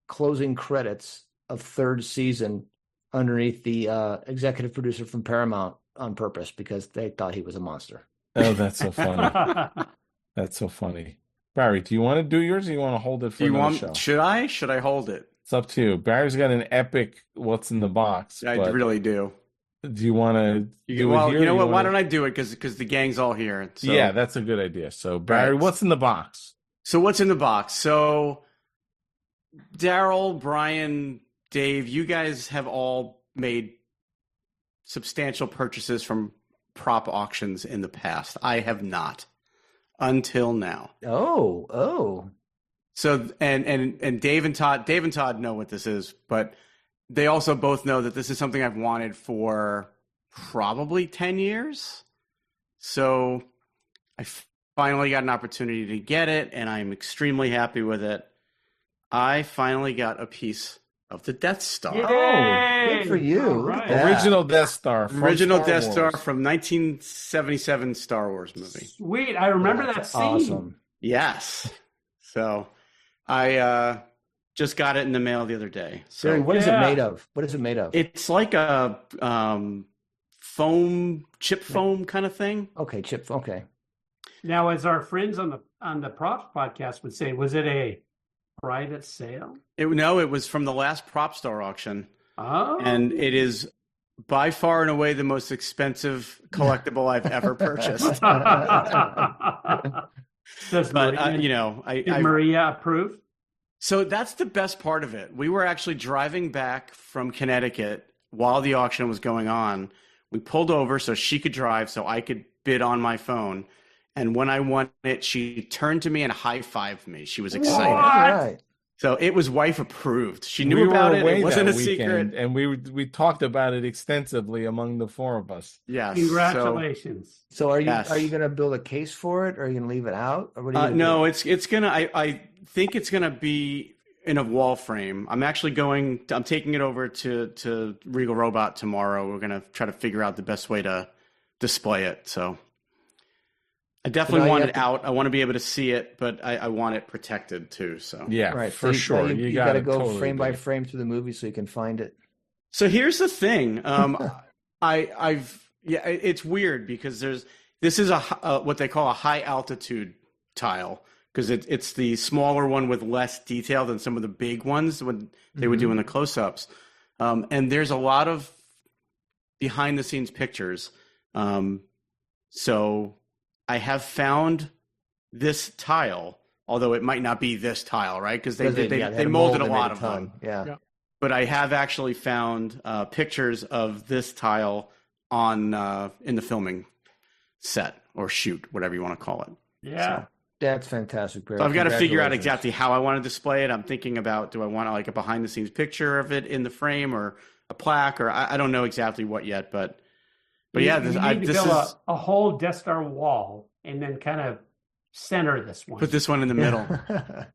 closing credits of third season underneath the executive producer from Paramount on purpose because they thought he was a monster. Oh, that's so funny. That's so funny. Barry, do you want to do yours or do you want to hold it for Do you another want? show? Should I hold it? It's up to you. Barry's got an epic what's in the box. I but really do. do you want to do Well, it here? you know or what? Why wanna- don't I do it? Because the gang's all here. So. Yeah, that's a good idea. So, Barry, Right. what's in the box? So what's in the box? So Derryl, Brian, Dave, you guys have all made substantial purchases from prop auctions in the past. I have not until now. Oh. So and Dave and Todd know what this is, but they also both know that this is something I've wanted for probably 10 years. So I finally got an opportunity to get it, and I'm extremely happy with it. I finally got a piece of the Death Star. Yay! good for you. All Look at right. that. Original Death Star. From Original Star Death Star Wars. from 1977 Star Wars movie. Sweet. I remember that That's scene. awesome. Yes. So I just got it in the mail the other day. So Barry, what is it made of? What is it made of? it's like a chip foam kind of thing. Okay, chip. Okay. Now, as our friends on the Props podcast would say, was it a private sale? It was from the last Prop Star auction. Oh. And it is by far and away the most expensive collectible I've ever purchased. Does But Maria, did Maria approve? So that's the best part of it. We were actually driving back from Connecticut while the auction was going on. We pulled over so she could drive, so I could bid on my phone. And when I won it, she turned to me and high-fived me. She was excited. All right. So it was wife approved. She knew We were about it. away It wasn't a that secret. weekend, and we talked about it extensively among the four of us. Yes. Congratulations. So are you Yes. going to build a case for it, or are you going to leave it out, or what are you gonna No, do? it's gonna. I think it's gonna be in a wall frame. I'm actually I'm taking it over to Regal Robot tomorrow. We're gonna try to figure out the best way to display it. So I definitely want it out. I want to be able to see it, but I want it protected too. So Yeah, Right, for so sure. You got got to to go frame by frame through the movie so you can find it. So here's the thing. It's weird because this is a what they call a high altitude tile because it's the smaller one with less detail than some of the big ones when they would do in the close-ups. And there's a lot of behind the scenes pictures. So I have found this tile, although it might not be this tile, right? Because they had molded a and lot made of ton. them. Yeah. But I have actually found pictures of this tile on in the filming set or shoot, whatever you want to call it. Yeah. That's fantastic, Barry. So I've got to figure out Congratulations. exactly how I want to display it. I'm thinking about, do I want like a behind the scenes picture of it in the frame or a plaque, or I don't know exactly what yet, but yeah, you this need to is build a whole Death Star wall and then kind of center this one. put this one in the middle.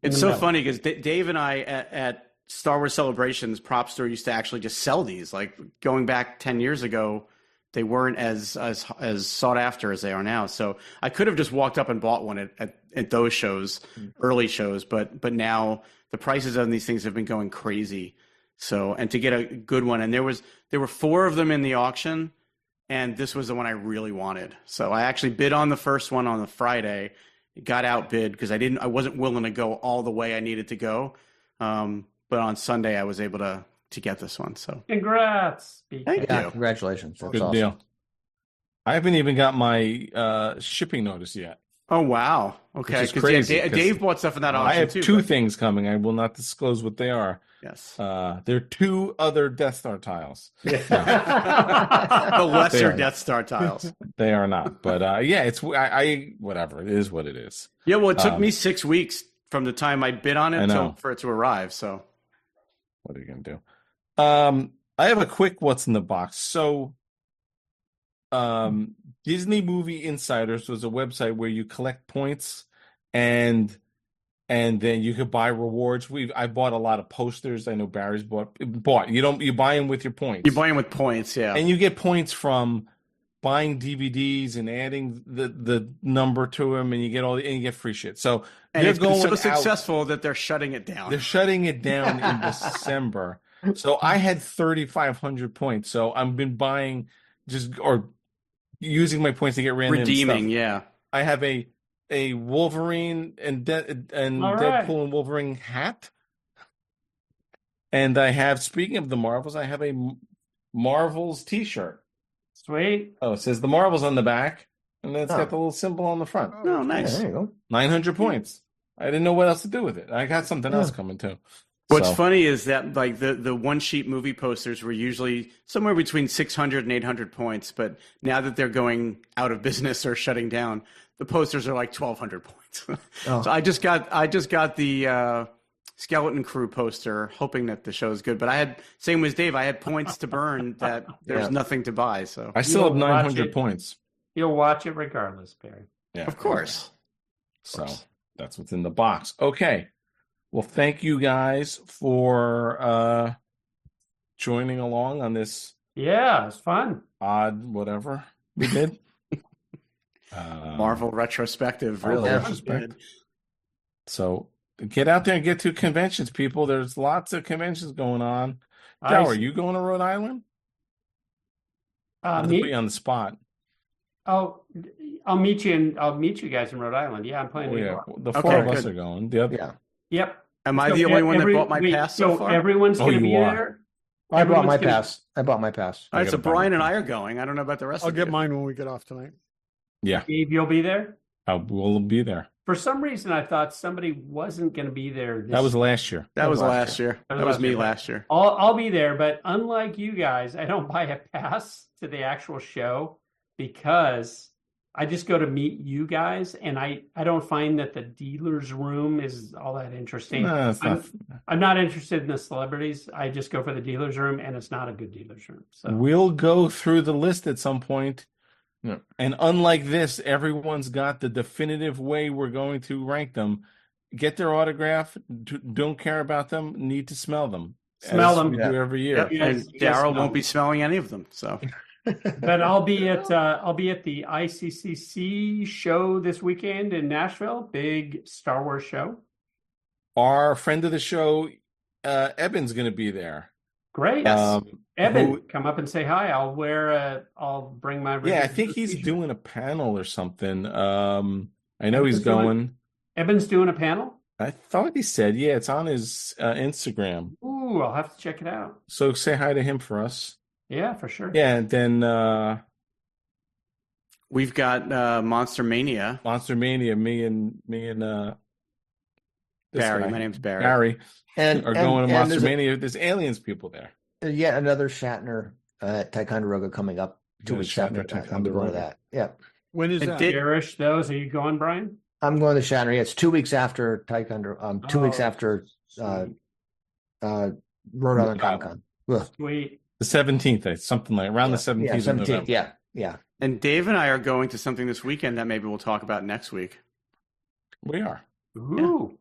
It's the so middle. funny because Dave and I at Star Wars Celebrations, Prop Store used to actually just sell these. Like going back 10 years ago, they weren't as sought after as they are now. So I could have just walked up and bought one at those shows, early shows, but now the prices on these things have been going crazy. So, and to get a good one, and there were 4 of them in the auction, and this was the one I really wanted. So I actually bid on the first one on the Friday, got outbid because I wasn't willing to go all the way I needed to go. But on Sunday I was able to get this one. So Congrats. thank Yeah, you. congratulations. That's Good awesome. deal. I haven't even got my shipping notice yet. Oh wow. Okay. Which is 'Cause, crazy, yeah, 'cause Dave bought stuff in that auction I have too. 2 but- things coming. I will not disclose what they are. Yes. There are 2 other Death Star tiles. The lesser Fair. Death Star tiles. They are not, but yeah, it's I whatever. It is what it is. Yeah. Well, it took me 6 weeks from the time I bid on I it know. for it to arrive. So What are you gonna do? I have a quick what's in the box. So, Disney Movie Insiders was a website where you collect points and then you could buy rewards. I bought a lot of posters. I know Barry's bought. You buy them with your points. you buy them with points. Yeah. And you get points from buying DVDs and adding the number to them, and you get free shit. So And they're it's been going so out. successful that they're shutting it down. They're shutting it down in December. So I had 3,500 points. So I've been buying or using my points to get random Redeeming, stuff. yeah. I have a Wolverine and All right. Deadpool and Wolverine hat. And I have, speaking of the Marvels, I have a Marvels t-shirt. Sweet. Oh, it says the Marvels on the back, and then it's Oh. got the little symbol on the front. Oh, Yeah, nice. there you go. 900 points. I didn't know what else to do with it. I got something else coming too. What's So, funny is that like the one sheet movie posters were usually somewhere between 600 and 800 points, but now that they're going out of business or shutting down, the posters are like 1,200 points. Oh. So I just got the Skeleton Crew poster, hoping that the show is good. But I had, same as Dave, I had points to burn that there's Yeah. nothing to buy. So I still have You'll watch 900 it. points. You'll watch it regardless, Barry. Yeah, of course. So that's what's in the box. Okay. Well, thank you guys for joining along on this Yeah, it's fun. odd whatever we did. Marvel retrospective, Marvel really. retrospect. So Get out there and get to conventions, people. There's lots of conventions going on. Joe, are you going to Rhode Island? Not to put you on the spot. Oh, I'll meet you guys in Rhode Island. Yeah, I'm planning to go. The four of us are going. The other, Yeah. Yep. Am I the only one that bought my pass so far? Everyone's going to be there. I bought my pass. All right, so Brian and I are going. I don't know about the rest I'll of you. get mine when we get off tonight. Yeah. Dave, you'll be there? We'll be there. For some reason, I thought somebody wasn't going to be there. That was last year. That was last year. That was me last year. I'll be there, but unlike you guys, I don't buy a pass to the actual show because I just go to meet you guys, and I don't find that the dealer's room is all that interesting. No, I'm not interested in the celebrities. I just go for the dealer's room, and it's not a good dealer's room. So we'll go through the list at some point. Yeah. And unlike this, everyone's got the definitive way we're going to rank them. Get their autograph. Don't care about them. Need to smell them. Smell them. We do every year. Yep. And Derryl won't be smelling any of them. So, but I'll be at the ICCC show this weekend in Nashville. Big Star Wars show. Our friend of the show, Eben's going to be there. Great. Eben, come up and say hi. I'll bring my. Yeah, I think he's doing a panel or something. I know he's going. Eben's doing a panel? I thought he said, yeah, it's on his Instagram. Ooh, I'll have to check it out. So say hi to him for us. Yeah, for sure. Yeah, and then we've got Monster Mania. Monster Mania, me and Barry. guy. My name's Barry. Barry And are going to Monster Mania. There's aliens people there. Yet another Shatner at Ticonderoga coming up 2 weeks after. I'm going to that. Yeah. When is that? Garish, those. Are you going, Brian? I'm going to Shatner. Yeah, it's 2 weeks after Ticonderoga. 2 weeks after Rhode Island Comic Con. Sweet. The 17th, something like around the 17th. Yeah, 17th. Yeah. And Dave and I are going to something this weekend that maybe we'll talk about next week. We are. Ooh. Yeah.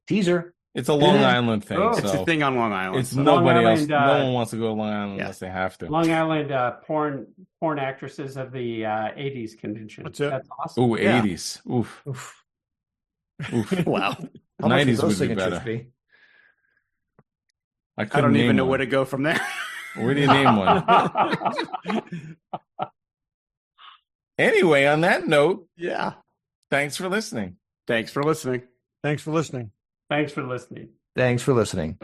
Teaser. It's a Long Island thing. Oh. So It's a thing on Long Island. It's so. nobody Long else. Island, No one wants to go to Long Island unless they have to. Long Island porn actresses of the 80s convention. That's it. That's awesome. Ooh, 80s. Oof. Wow. How much 90s those would be signatures better. be? I don't even know where to go from there. Where do you name one? Anyway, on that note, Yeah. thanks for listening. Thanks for listening. Thanks for listening. Thanks for listening. Thanks for listening.